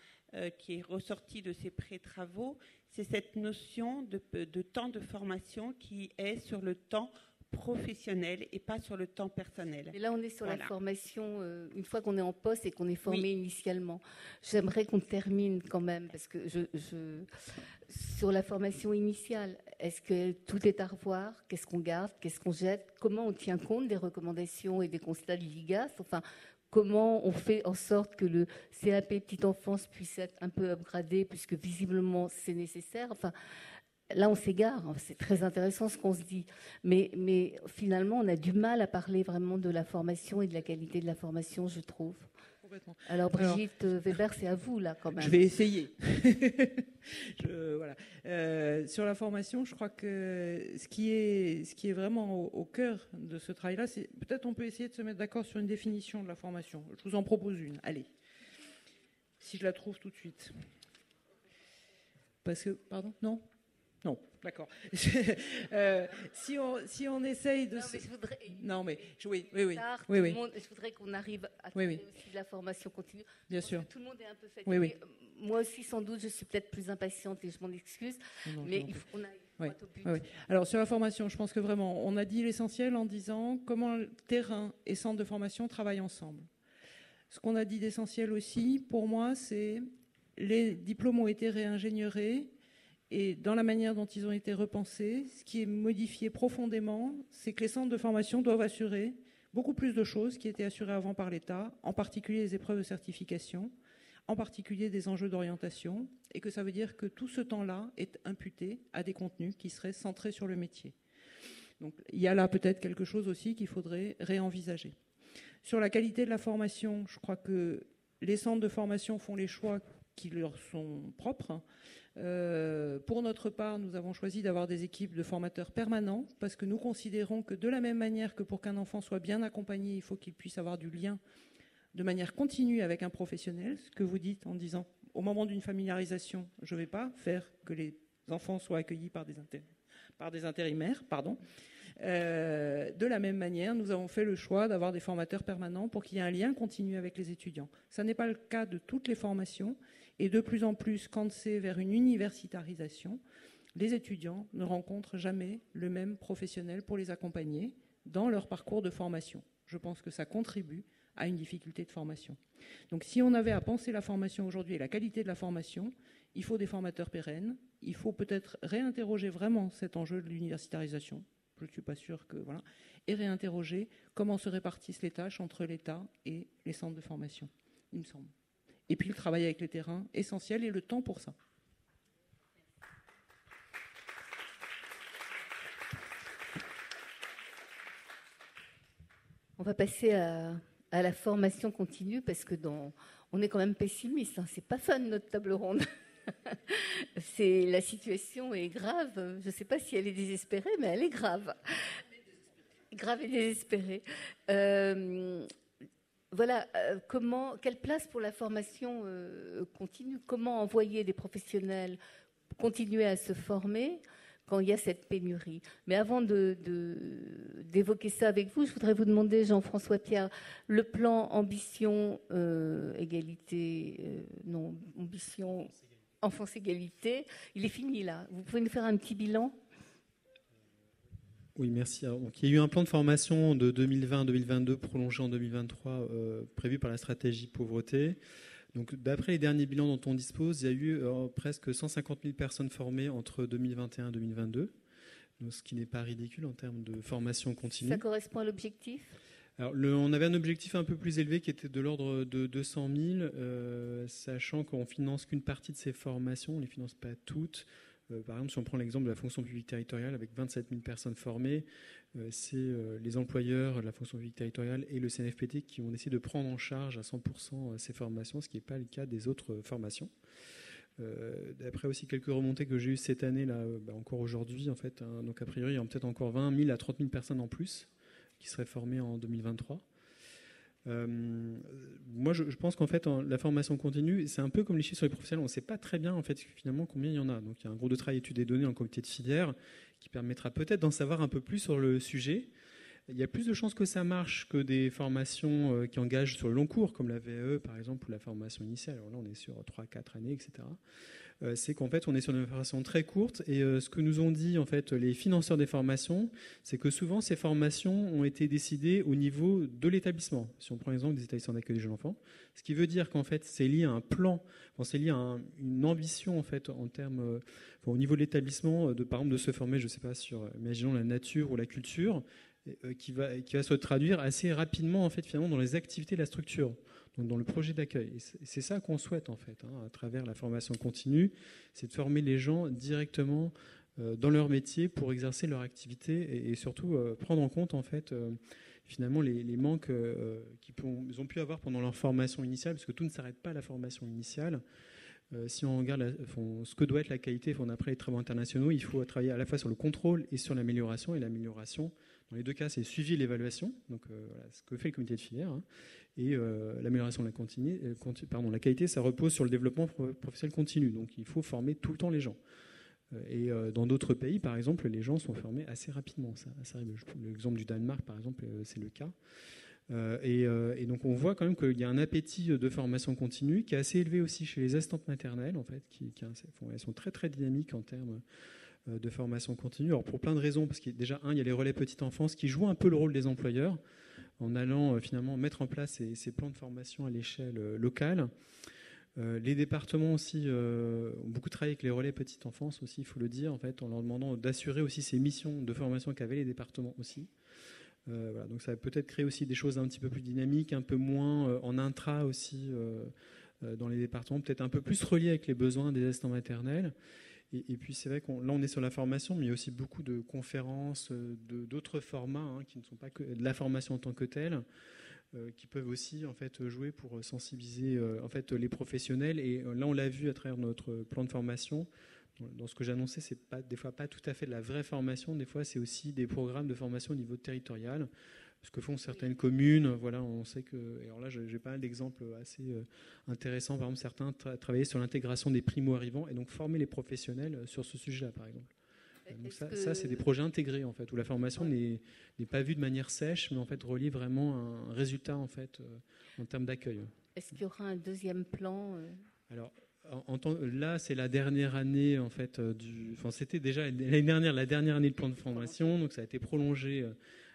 qui est ressorti de ces pré-travaux, c'est cette notion de temps de formation qui est sur le temps professionnel et pas sur le temps personnel. Et là, on est sur la formation, une fois qu'on est en poste et qu'on est formé initialement. J'aimerais qu'on termine quand même, parce que sur la formation initiale, est-ce que tout est à revoir? Qu'est-ce qu'on garde? Qu'est-ce qu'on jette? Comment on tient compte des recommandations et des constats de l'IGAS? Enfin, comment on fait en sorte que le CAP petite enfance puisse être un peu upgradé, puisque visiblement c'est nécessaire. Enfin, là, on s'égare. C'est très intéressant ce qu'on se dit. Mais finalement, on a du mal à parler vraiment de la formation et de la qualité de la formation, je trouve. Alors, Brigitte Weber, c'est à vous, là, quand même. Je vais essayer. Voilà. Sur la formation, je crois que ce qui est vraiment au cœur de ce travail-là, c'est peut-être on peut essayer de se mettre d'accord sur une définition de la formation. Je vous en propose une. Allez. Si je la trouve tout de suite. Parce que, pardon, non, d'accord. Si on essaye de... Non, mais je voudrais... oui. Je voudrais qu'on arrive à trouver aussi de la formation continue. Bien sûr. Tout le monde est un peu fatigué. Oui. Moi aussi, sans doute, je suis peut-être plus impatiente et je m'en excuse. Mais on a au but. Oui. Alors, sur la formation, je pense que vraiment, on a dit l'essentiel en disant comment le terrain et centre de formation travaillent ensemble. Ce qu'on a dit d'essentiel aussi, pour moi, c'est les diplômes ont été réingénieurs. Et dans la manière dont ils ont été repensés, ce qui est modifié profondément, c'est que les centres de formation doivent assurer beaucoup plus de choses qui étaient assurées avant par l'État, en particulier les épreuves de certification, en particulier des enjeux d'orientation, et que ça veut dire que tout ce temps-là est imputé à des contenus qui seraient centrés sur le métier. Donc il y a là peut-être quelque chose aussi qu'il faudrait réenvisager. Sur la qualité de la formation, je crois que les centres de formation font les choix qui leur sont propres. Pour notre part, nous avons choisi d'avoir des équipes de formateurs permanents parce que nous considérons que de la même manière que pour qu'un enfant soit bien accompagné, il faut qu'il puisse avoir du lien de manière continue avec un professionnel. Ce que vous dites en disant, au moment d'une familiarisation, je ne vais pas faire que les enfants soient accueillis par des intérimaires. De la même manière, nous avons fait le choix d'avoir des formateurs permanents pour qu'il y ait un lien continu avec les étudiants. Ça n'est pas le cas de toutes les formations. Et de plus en plus, quand c'est vers une universitarisation, les étudiants ne rencontrent jamais le même professionnel pour les accompagner dans leur parcours de formation. Je pense que ça contribue à une difficulté de formation. Donc si on avait à penser la formation aujourd'hui et la qualité de la formation, il faut des formateurs pérennes, il faut peut-être réinterroger vraiment cet enjeu de l'universitarisation, je ne suis pas sûre que... Voilà, et réinterroger comment se répartissent les tâches entre l'État et les centres de formation, il me semble. Et puis le travail avec les terrains, essentiel, et le temps pour ça. On va passer à la formation continue parce que on est quand même pessimiste. Hein. C'est pas fun notre table ronde. La situation est grave. Je ne sais pas si elle est désespérée, mais elle est grave. Grave et désespérée. Voilà, quelle place pour la formation continue? Comment envoyer des professionnels continuer à se former quand il y a cette pénurie? Mais avant d'évoquer ça avec vous, je voudrais vous demander, Jean-François Pierre, le plan ambition ambition enfance-égalité, il est fini là. Vous pouvez nous faire un petit bilan? Oui, merci. Alors, donc, il y a eu un plan de formation de 2020-2022 prolongé en 2023 prévu par la stratégie pauvreté. Donc, d'après les derniers bilans dont on dispose, il y a eu presque 150 000 personnes formées entre 2021 et 2022, donc, ce qui n'est pas ridicule en termes de formation continue. Ça correspond à l'objectif? Alors, on avait un objectif un peu plus élevé qui était de l'ordre de 200 000, sachant qu'on ne finance qu'une partie de ces formations, on ne les finance pas toutes. Par exemple, si on prend l'exemple de la fonction publique territoriale avec 27 000 personnes formées, c'est les employeurs, la fonction publique territoriale et le CNFPT qui ont décidé de prendre en charge à 100% ces formations, ce qui n'est pas le cas des autres formations. D'après aussi quelques remontées que j'ai eues cette année, là, encore aujourd'hui, en fait, hein, donc a priori, il y a peut-être encore 20 000 à 30 000 personnes en plus qui seraient formées en 2023. Moi, je pense qu'en fait, la formation continue, c'est un peu comme les chiffres sur les professionnels. On ne sait pas très bien, en fait, finalement, combien il y en a. Donc, il y a un groupe de travail études et données en comité de filière qui permettra peut-être d'en savoir un peu plus sur le sujet. Il y a plus de chances que ça marche que des formations qui engagent sur le long cours, comme la VAE, par exemple, ou la formation initiale. Alors là, on est sur 3-4 années, etc. C'est qu'en fait, on est sur une formation très courte. Et ce que nous ont dit en fait les financeurs des formations, c'est que souvent, ces formations ont été décidées au niveau de l'établissement. Si on prend l'exemple des établissements d'accueil des jeunes enfants, ce qui veut dire qu'en fait, c'est lié à un plan, c'est lié à une ambition en fait en termes, au niveau de l'établissement, par exemple, de se former, je ne sais pas, sur, imaginons la nature ou la culture, qui va se traduire assez rapidement en fait finalement dans les activités de la structure, donc dans le projet d'accueil. Et c'est ça qu'on souhaite en fait, à travers la formation continue, c'est de former les gens directement dans leur métier pour exercer leur activité et surtout prendre en compte en fait finalement les manques qu'ils ont pu avoir pendant leur formation initiale, parce que tout ne s'arrête pas à la formation initiale. Si on regarde ce que doit être la qualité, après les travaux internationaux, il faut travailler à la fois sur le contrôle et sur l'amélioration. Et l'amélioration, dans les deux cas, c'est le suivi et l'évaluation, donc voilà, ce que fait le comité de filière. Et l'amélioration de la qualité, ça repose sur le développement professionnel continu. Donc il faut former tout le temps les gens. Et dans d'autres pays, par exemple, les gens sont formés assez rapidement. L'exemple du Danemark, par exemple, c'est le cas. Et donc on voit quand même qu'il y a un appétit de formation continue qui est assez élevé aussi chez les assistantes maternelles, en fait, elles sont très très dynamiques en termes de formation continue. Alors pour plein de raisons, parce qu'il y a déjà il y a les relais petite enfance qui jouent un peu le rôle des employeurs en allant finalement mettre en place ces plans de formation à l'échelle locale. Les départements aussi ont beaucoup travaillé avec les relais petite enfance aussi, il faut le dire, en fait, en leur demandant d'assurer aussi ces missions de formation qu'avaient les départements aussi. Voilà, donc ça va peut-être créer aussi des choses un petit peu plus dynamiques, un peu moins en intra aussi dans les départements, peut-être un peu plus reliés avec les besoins des assistants maternels. Et puis c'est vrai là on est sur la formation, mais il y a aussi beaucoup de conférences, d'autres formats qui ne sont pas que de la formation en tant que telle, qui peuvent aussi en fait jouer pour sensibiliser en fait les professionnels. Et là on l'a vu à travers notre plan de formation. Dans ce que j'annonçais, c'est des fois pas tout à fait de la vraie formation. Des fois, c'est aussi des programmes de formation au niveau territorial. Ce que font certaines communes. Voilà, on sait que. Alors là, j'ai pas mal d'exemples assez intéressants. Par exemple, certains travaillaient sur l'intégration des primo-arrivants et donc former les professionnels sur ce sujet-là, par exemple. Donc ça, c'est des projets intégrés en fait, où la formation n'est pas vue de manière sèche, mais en fait relie vraiment un résultat en fait en termes d'accueil. Est-ce qu'il y aura un deuxième plan Alors. Là, c'est la dernière année en fait c'était déjà l'année dernière la dernière année de plan de formation, donc ça a été prolongé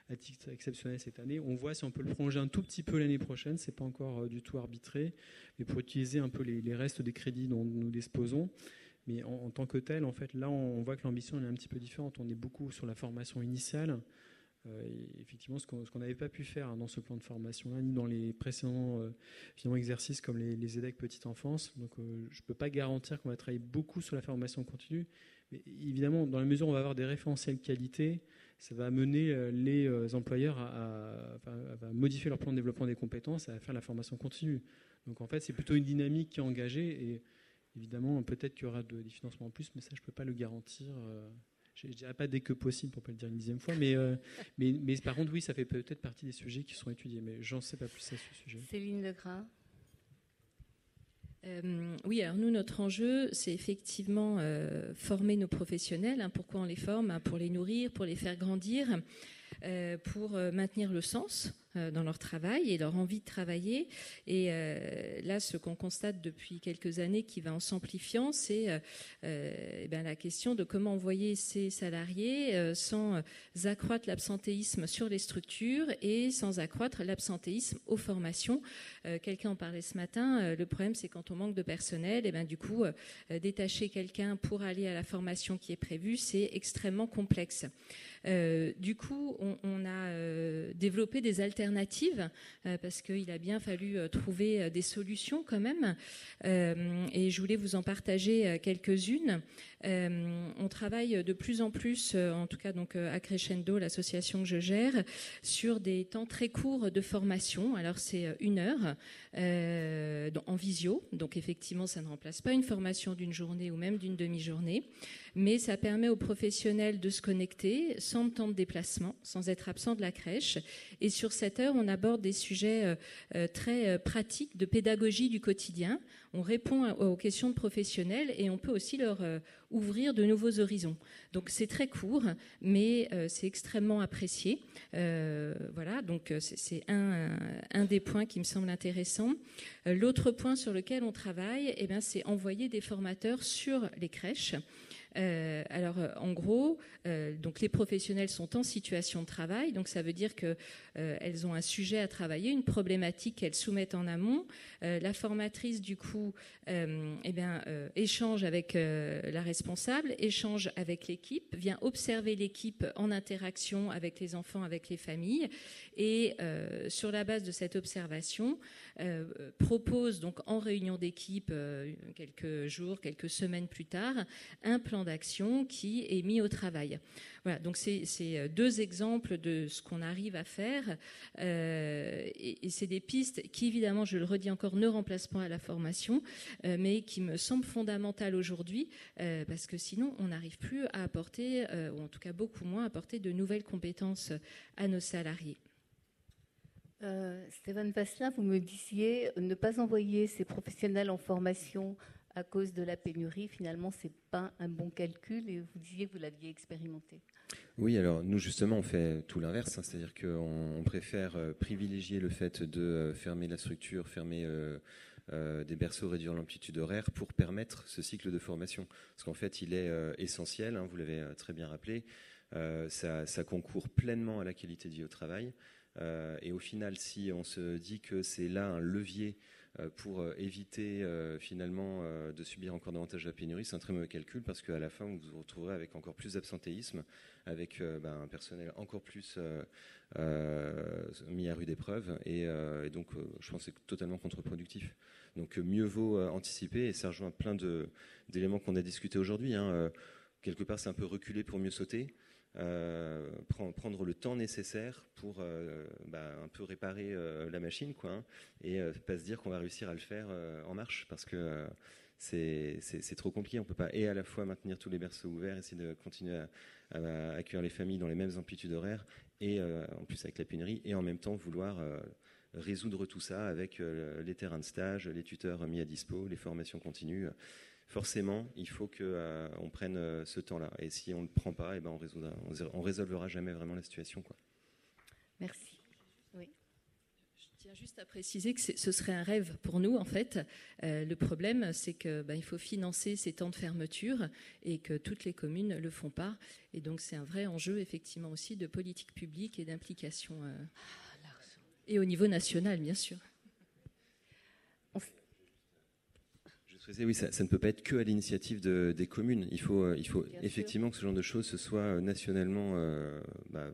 à titre exceptionnel cette année. On voit si on peut le prolonger un tout petit peu l'année prochaine. C'est pas encore du tout arbitré, mais pour utiliser un peu les restes des crédits dont nous disposons. Mais en tant que tel, en fait, là, on voit que l'ambition est un petit peu différente. On est beaucoup sur la formation initiale. Et effectivement, ce qu'on n'avait pas pu faire dans ce plan de formation-là, ni dans les précédents exercices comme les EDEC petite enfance. Donc, je ne peux pas garantir qu'on va travailler beaucoup sur la formation continue. Mais évidemment, dans la mesure où on va avoir des référentiels qualité, ça va amener les employeurs à modifier leur plan de développement des compétences et à faire la formation continue. Donc, en fait, c'est plutôt une dynamique qui est engagée. Et évidemment, peut-être qu'il y aura des financements en plus, mais ça, je ne peux pas le garantir. Je ne dirais pas dès que possible, pour ne pas le dire une dixième fois, mais par contre, oui, ça fait peut-être partie des sujets qui sont étudiés, mais j'en sais pas plus à ce sujet. Céline Legras. Oui, alors nous, notre enjeu, c'est effectivement former nos professionnels. Pourquoi on les forme ? Pour les nourrir, pour les faire grandir, pour maintenir le sens dans leur travail et leur envie de travailler. Et là, ce qu'on constate depuis quelques années qui va en s'amplifiant, c'est la question de comment envoyer ces salariés sans accroître l'absentéisme sur les structures et sans accroître l'absentéisme aux formations. Quelqu'un en parlait ce matin, le problème c'est quand on manque de personnel, et du coup, détacher quelqu'un pour aller à la formation qui est prévue, c'est extrêmement complexe. Du coup, on a développé des alternatives parce qu'il a bien fallu trouver des solutions quand même. Et je voulais vous en partager quelques-unes. On travaille de plus en plus, en tout cas donc à Crescendo, l'association que je gère, sur des temps très courts de formation. Alors c'est 1 heure en visio, donc effectivement ça ne remplace pas une formation d'une journée ou même d'une demi-journée, mais ça permet aux professionnels de se connecter sans temps de déplacement, sans être absent de la crèche. Et sur cette formateurs, on aborde des sujets très pratiques de pédagogie du quotidien. On répond aux questions de professionnels et on peut aussi leur ouvrir de nouveaux horizons. Donc c'est très court, mais c'est extrêmement apprécié. Voilà, donc c'est un des points qui me semble intéressant. L'autre point sur lequel on travaille, c'est envoyer des formateurs sur les crèches. En gros, donc les professionnels sont en situation de travail, donc ça veut dire qu'elles ont un sujet à travailler, une problématique qu'elles soumettent en amont. La formatrice, du coup, échange avec la responsable, échange avec l'équipe, vient observer l'équipe en interaction avec les enfants, avec les familles, et sur la base de cette observation, propose donc en réunion d'équipe quelques jours, quelques semaines plus tard, un plan d'action qui est mis au travail. Voilà, donc c'est deux exemples de ce qu'on arrive à faire et c'est des pistes qui, évidemment, je le redis encore, ne remplacent pas la formation, mais qui me semblent fondamentales aujourd'hui parce que sinon, on n'arrive plus à apporter, ou en tout cas beaucoup moins, à apporter de nouvelles compétences à nos salariés. Stéphane Vasselin, vous me disiez ne pas envoyer ces professionnels en formation à cause de la pénurie. Finalement, ce n'est pas un bon calcul et vous disiez que vous l'aviez expérimenté. Oui, alors nous justement on fait tout l'inverse, c'est-à-dire qu'on préfère privilégier le fait de fermer la structure, fermer des berceaux, réduire l'amplitude horaire pour permettre ce cycle de formation. Parce qu'en fait il est essentiel, vous l'avez très bien rappelé, ça concourt pleinement à la qualité de vie au travail. Et au final, si on se dit que c'est là un levier pour éviter finalement de subir encore davantage la pénurie, c'est un très mauvais calcul parce qu'à la fin, vous vous retrouverez avec encore plus d'absentéisme, avec un personnel encore plus mis à rude épreuve. Et donc, je pense que c'est totalement contre-productif. Donc, mieux vaut anticiper, et ça rejoint plein d'éléments qu'on a discutés aujourd'hui. Quelque part, c'est un peu reculer pour mieux sauter. Prendre le temps nécessaire pour un peu réparer la machine, et pas se dire qu'on va réussir à le faire en marche, parce que c'est trop compliqué. On peut pas et à la fois maintenir tous les berceaux ouverts, essayer de continuer à accueillir les familles dans les mêmes amplitudes horaires, et en plus avec la pénurie, et en même temps vouloir résoudre tout ça avec les terrains de stage, les tuteurs mis à dispo, les formations continues. Forcément, il faut qu'on prenne ce temps-là. Et si on ne le prend pas, on résolvera jamais vraiment la situation, Merci. Oui. Je tiens juste à préciser que ce serait un rêve pour nous, en fait. Le problème, c'est qu'il faut financer ces temps de fermeture et que toutes les communes ne le font pas. Et donc, c'est un vrai enjeu, effectivement, aussi de politique publique et d'implication. Et au niveau national, bien sûr. Oui, ça ne peut pas être que à l'initiative des communes. Il faut effectivement que ce genre de choses se soit nationalement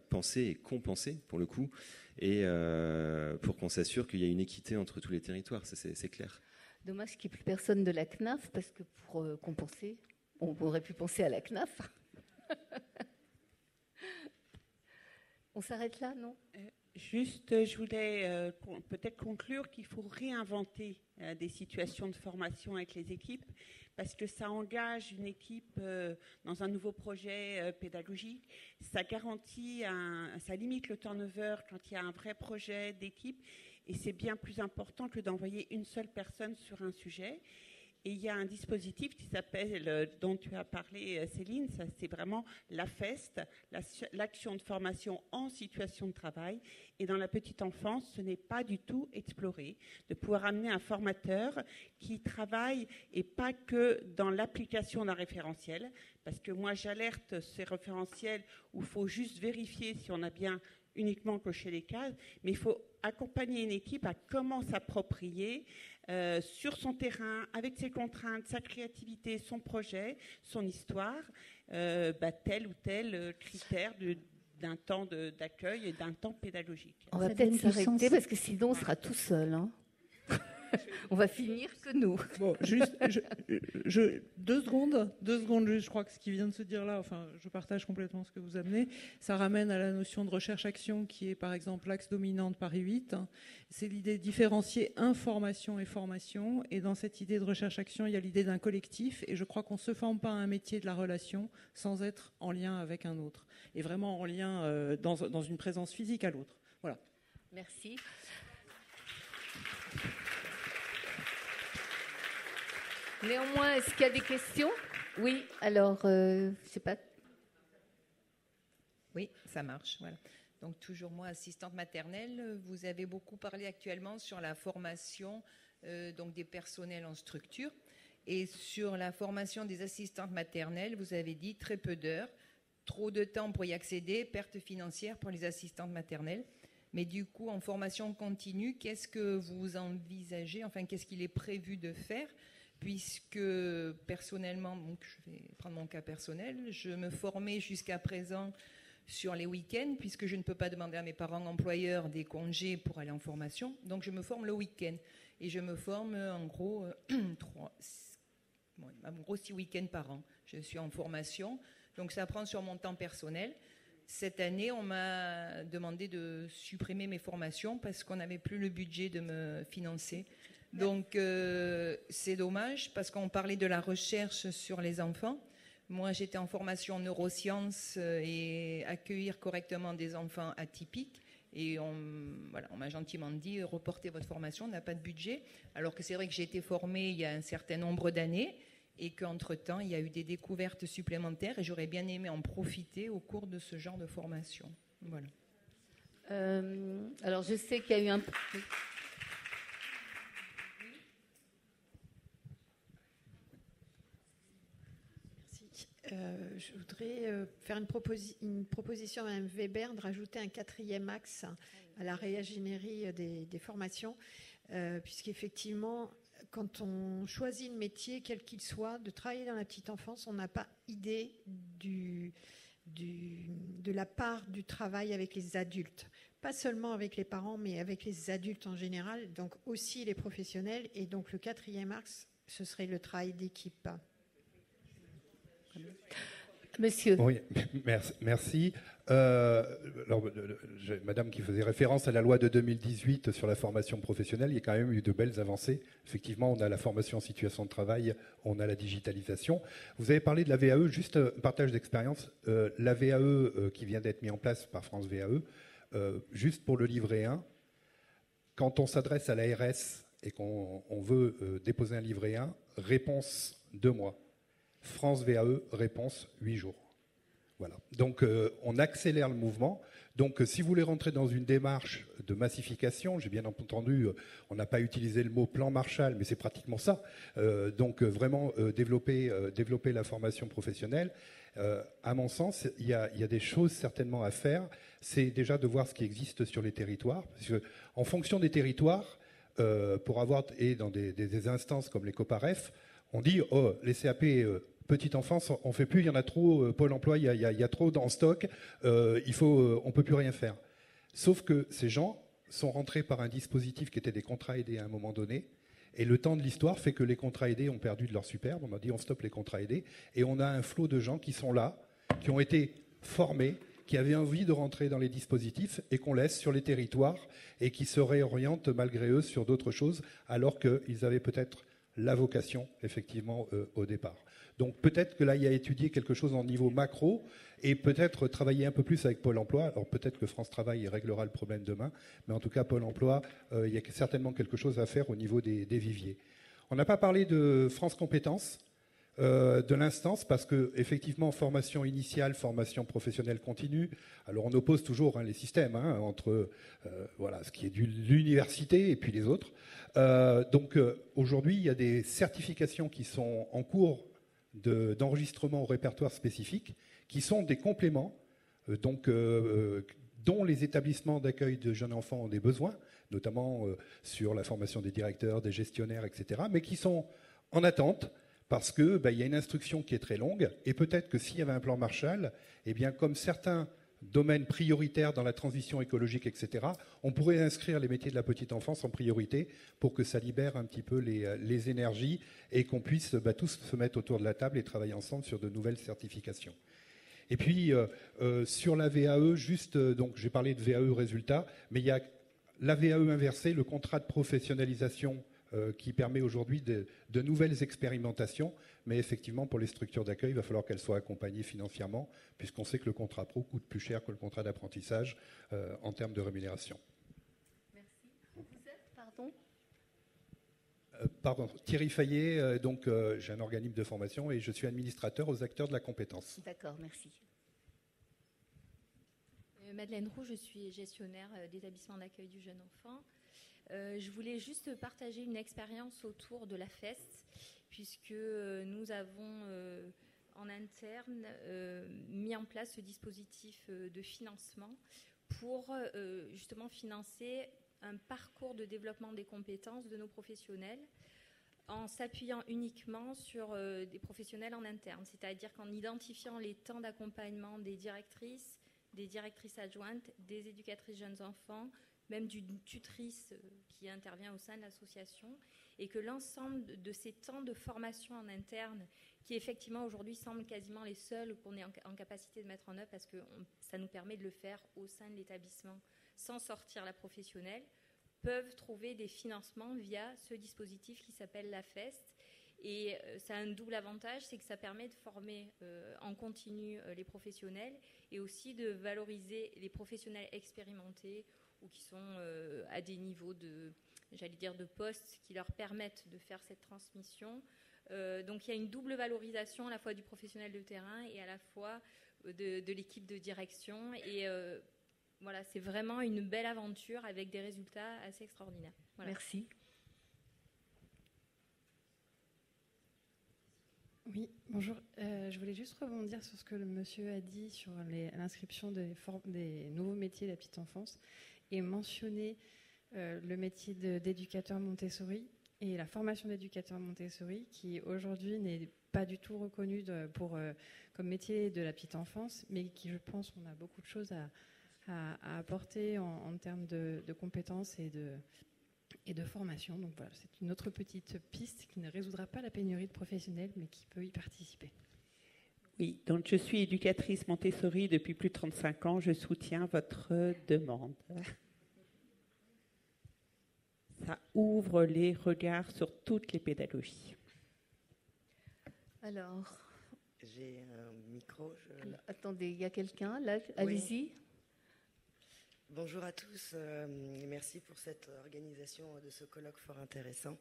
pensé et compensé, pour le coup, et pour qu'on s'assure qu'il y a une équité entre tous les territoires, ça, c'est clair. Dommage qu'il n'y ait plus personne de la CNAF, parce que pour compenser, on aurait pu penser à la CNAF. On s'arrête là, non ? Juste, je voulais peut-être conclure qu'il faut réinventer des situations de formation avec les équipes, parce que ça engage une équipe dans un nouveau projet pédagogique, ça garantit, ça limite le turnover quand il y a un vrai projet d'équipe, et c'est bien plus important que d'envoyer une seule personne sur un sujet. Et il y a un dispositif qui s'appelle, dont tu as parlé, Céline, ça, c'est vraiment la FEST, l'action de formation en situation de travail. Et dans la petite enfance, ce n'est pas du tout exploré, de pouvoir amener un formateur qui travaille, et pas que dans l'application d'un référentiel, parce que moi j'alerte ces référentiels où il faut juste vérifier si on a bien uniquement coché les cases, mais il faut accompagner une équipe à comment s'approprier sur son terrain, avec ses contraintes, sa créativité, son projet, son histoire, tel ou tel critère d'un temps d'accueil et d'un temps pédagogique. On va peut-être s'arrêter parce que sinon on sera tout seul. On va finir que nous. Bon, juste 2 secondes, juste, je crois que ce qui vient de se dire là, je partage complètement ce que vous amenez. Ça ramène à la notion de recherche-action qui est par exemple l'axe dominant de Paris 8. C'est l'idée de différencier information et formation. Et dans cette idée de recherche-action, il y a l'idée d'un collectif. Et je crois qu'on ne se forme pas à un métier de la relation sans être en lien avec un autre. Et vraiment en lien dans une présence physique à l'autre. Voilà. Merci. Néanmoins, est-ce qu'il y a des questions? Oui, alors, je ne sais pas. Oui, ça marche. Voilà. Donc, toujours moi, assistante maternelle. Vous avez beaucoup parlé actuellement sur la formation donc des personnels en structure. Et sur la formation des assistantes maternelles, vous avez dit très peu d'heures, trop de temps pour y accéder, perte financière pour les assistantes maternelles. Mais du coup, en formation continue, qu'est-ce que vous envisagez? Enfin, qu'est-ce qu'il est prévu de faire? Puisque personnellement, donc je vais prendre mon cas personnel, je me formais jusqu'à présent sur les week-ends, puisque je ne peux pas demander à mes parents employeurs des congés pour aller en formation. Donc je me forme le week-end. Et je me forme en gros 6 week-ends par an. Je suis en formation. Donc ça prend sur mon temps personnel. Cette année, on m'a demandé de supprimer mes formations parce qu'on n'avait plus le budget de me financer. Donc c'est dommage parce qu'on parlait de la recherche sur les enfants. Moi, j'étais en formation en neurosciences et accueillir correctement des enfants atypiques. Et on m'a gentiment dit, reportez votre formation, on n'a pas de budget. Alors que c'est vrai que j'ai été formée il y a un certain nombre d'années et qu'entre-temps, il y a eu des découvertes supplémentaires et j'aurais bien aimé en profiter au cours de ce genre de formation. Voilà. Alors, je sais qu'il y a eu un... Je voudrais faire une proposition à Mme Weber de rajouter un 4e axe à la réingénierie des formations, puisqu'effectivement, quand on choisit le métier, quel qu'il soit, de travailler dans la petite enfance, on n'a pas idée de la part du travail avec les adultes. Pas seulement avec les parents, mais avec les adultes en général, donc aussi les professionnels. Et donc le 4e axe, ce serait le travail d'équipe. Monsieur. Oui, merci. Madame qui faisait référence à la loi de 2018 sur la formation professionnelle, il y a quand même eu de belles avancées. Effectivement, on a la formation en situation de travail, on a la digitalisation. Vous avez parlé de la VAE, juste un partage d'expérience. La VAE qui vient d'être mise en place par France VAE, juste pour le livret 1, quand on s'adresse à l'ARS et qu'on veut déposer un livret 1, réponse 2 mois. France VAE, réponse 8 jours. Voilà. Donc, on accélère le mouvement. Donc, si vous voulez rentrer dans une démarche de massification, j'ai bien entendu, on n'a pas utilisé le mot plan Marshall, mais c'est pratiquement ça. Donc, vraiment développer la formation professionnelle. À mon sens, il y a des choses certainement à faire. C'est déjà de voir ce qui existe sur les territoires. Parce que, en fonction des territoires, pour avoir, et dans des instances comme les COPAREF, on dit, oh, les CAP petite enfance, on ne fait plus, il y en a trop, Pôle emploi, il y a trop en stock, on ne peut plus rien faire. Sauf que ces gens sont rentrés par un dispositif qui était des contrats aidés à un moment donné, et le temps de l'histoire fait que les contrats aidés ont perdu de leur superbe, on a dit on stoppe les contrats aidés, et on a un flot de gens qui sont là, qui ont été formés, qui avaient envie de rentrer dans les dispositifs et qu'on laisse sur les territoires et qui se réorientent malgré eux sur d'autres choses, alors qu'ils avaient peut-être la vocation, effectivement, au départ. Donc peut-être que là, il y a étudié quelque chose en niveau macro et peut-être travailler un peu plus avec Pôle emploi. Alors peut-être que France Travail réglera le problème demain, mais en tout cas, Pôle emploi, il y a certainement quelque chose à faire au niveau des viviers. On n'a pas parlé de France Compétences, de l'instance, parce que effectivement, formation initiale, formation professionnelle continue. Alors on oppose toujours les systèmes entre ce qui est de l'université et puis les autres. Donc aujourd'hui, il y a des certifications qui sont en cours d'enregistrement au répertoire spécifique, qui sont des compléments dont les établissements d'accueil de jeunes enfants ont des besoins, notamment sur la formation des directeurs, des gestionnaires, etc., mais qui sont en attente parce qu'il y a une instruction qui est très longue, et peut-être que s'il y avait un plan Marshall, eh bien, comme certains domaines prioritaires dans la transition écologique, etc., on pourrait inscrire les métiers de la petite enfance en priorité pour que ça libère un petit peu les énergies et qu'on puisse tous se mettre autour de la table et travailler ensemble sur de nouvelles certifications. Et puis, sur la VAE, donc j'ai parlé de VAE résultat, mais il y a la VAE inversée, le contrat de professionnalisation qui permet aujourd'hui de nouvelles expérimentations, mais effectivement, pour les structures d'accueil, il va falloir qu'elles soient accompagnées financièrement, puisqu'on sait que le contrat pro coûte plus cher que le contrat d'apprentissage en termes de rémunération. Pardon, Thierry Fayet, donc j'ai un organisme de formation et je suis administrateur aux acteurs de la compétence. D'accord, merci. Madeleine Roux, je suis gestionnaire d'établissement d'accueil du jeune enfant. Je voulais juste partager une expérience autour de la FEST, puisque nous avons en interne mis en place ce dispositif de financement pour justement financer un parcours de développement des compétences de nos professionnels en s'appuyant uniquement sur des professionnels en interne, c'est-à-dire qu'en identifiant les temps d'accompagnement des directrices adjointes, des éducatrices jeunes enfants, même d'une tutrice qui intervient au sein de l'association, et que l'ensemble de ces temps de formation en interne, qui effectivement aujourd'hui semblent quasiment les seuls qu'on est en capacité de mettre en œuvre, parce que ça nous permet de le faire au sein de l'établissement sans sortir la professionnelle, peuvent trouver des financements via ce dispositif qui s'appelle la FEST. Et ça a un double avantage, c'est que ça permet de former en continu les professionnels et aussi de valoriser les professionnels expérimentés ou qui sont à des niveaux de poste qui leur permettent de faire cette transmission. Donc il y a une double valorisation à la fois du professionnel de terrain et à la fois de l'équipe de direction. Et voilà, c'est vraiment une belle aventure avec des résultats assez extraordinaires. Voilà. Merci. Oui, bonjour. Je voulais juste rebondir sur ce que le monsieur a dit sur l'inscription des nouveaux métiers de la petite enfance et mentionner le métier d'éducateur Montessori et la formation d'éducateur Montessori qui aujourd'hui n'est pas du tout reconnue comme métier de la petite enfance, mais qui, je pense, on a beaucoup de choses à apporter en termes de compétences et de formation. Donc voilà, c'est une autre petite piste qui ne résoudra pas la pénurie de professionnels, mais qui peut y participer. Oui, donc je suis éducatrice Montessori depuis plus de 35 ans. Je soutiens votre demande. Ça ouvre les regards sur toutes les pédagogies. Alors, j'ai un micro. Attendez, il y a quelqu'un là, allez-y. Oui. Bonjour à tous, merci pour cette organisation de ce colloque fort intéressant.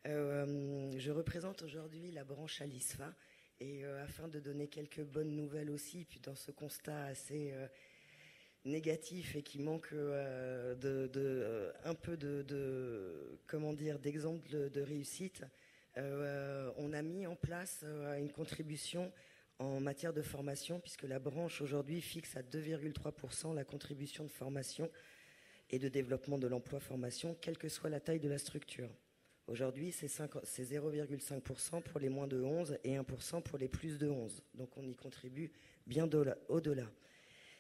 Je représente aujourd'hui la branche ALISFA et afin de donner quelques bonnes nouvelles aussi, puis dans ce constat assez négatif et qui manque un peu d'exemples de réussite, on a mis en place une contribution en matière de formation, puisque la branche aujourd'hui fixe à 2,3% la contribution de formation et de développement de l'emploi-formation, quelle que soit la taille de la structure. Aujourd'hui, c'est 0,5% pour les moins de 11 et 1% pour les plus de 11. Donc on y contribue bien au-delà.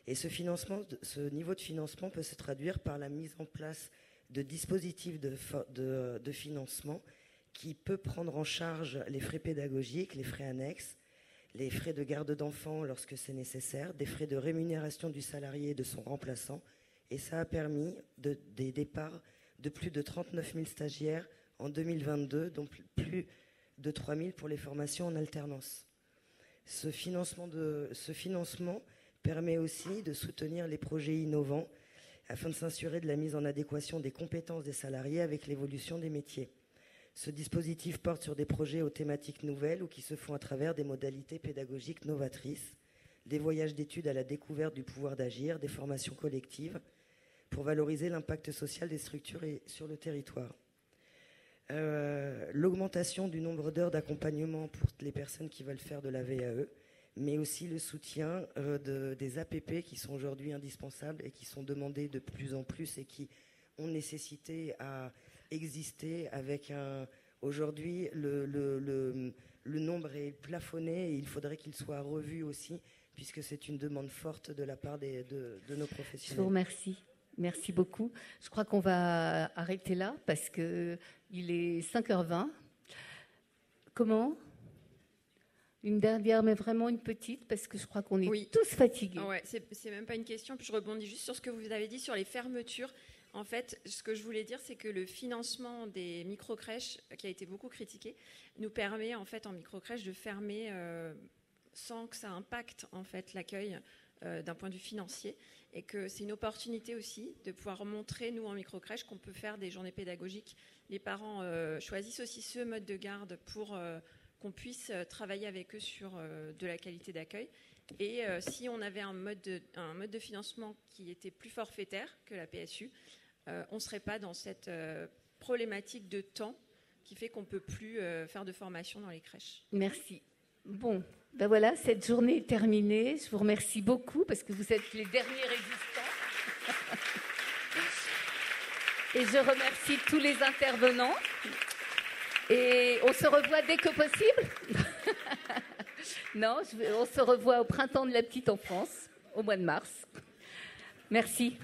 Et ce niveau de financement peut se traduire par la mise en place de dispositifs de financement qui peut prendre en charge les frais pédagogiques, les frais annexes, les frais de garde d'enfants lorsque c'est nécessaire, des frais de rémunération du salarié et de son remplaçant. Et ça a permis des départs de plus de 39 000 stagiaires en 2022, dont plus de 3 000 pour les formations en alternance. Ce financement permet aussi de soutenir les projets innovants afin de s'assurer de la mise en adéquation des compétences des salariés avec l'évolution des métiers. Ce dispositif porte sur des projets aux thématiques nouvelles ou qui se font à travers des modalités pédagogiques novatrices, des voyages d'études à la découverte du pouvoir d'agir, des formations collectives pour valoriser l'impact social des structures sur le territoire. L'augmentation du nombre d'heures d'accompagnement pour les personnes qui veulent faire de la VAE, mais aussi le soutien des APP qui sont aujourd'hui indispensables et qui sont demandés de plus en plus et qui ont nécessité à exister avec aujourd'hui le nombre est plafonné et il faudrait qu'il soit revu aussi puisque c'est une demande forte de la part de nos professionnels. Je vous remercie. Merci beaucoup. Je crois qu'on va arrêter là parce qu'il est 5h20. Comment ? Une dernière, mais vraiment une petite, parce que je crois qu'on est tous fatigués. Ouais, c'est même pas une question. Puis je rebondis juste sur ce que vous avez dit sur les fermetures. En fait, ce que je voulais dire, c'est que le financement des microcrèches, qui a été beaucoup critiqué, nous permet en fait en microcrèche de fermer sans que ça impacte en fait l'accueil d'un point de vue financier, et que c'est une opportunité aussi de pouvoir montrer, nous en microcrèche, qu'on peut faire des journées pédagogiques. Les parents choisissent aussi ce mode de garde pour qu'on puisse travailler avec eux sur de la qualité d'accueil. Et si on avait un mode de financement qui était plus forfaitaire que la PSU, on ne serait pas dans cette problématique de temps qui fait qu'on ne peut plus faire de formation dans les crèches. Merci. Bon, ben voilà, cette journée est terminée. Je vous remercie beaucoup parce que vous êtes les derniers résistants. Et je remercie tous les intervenants. Et on se revoit dès que possible. Non, on se revoit au printemps de la petite enfance, au mois de mars. Merci.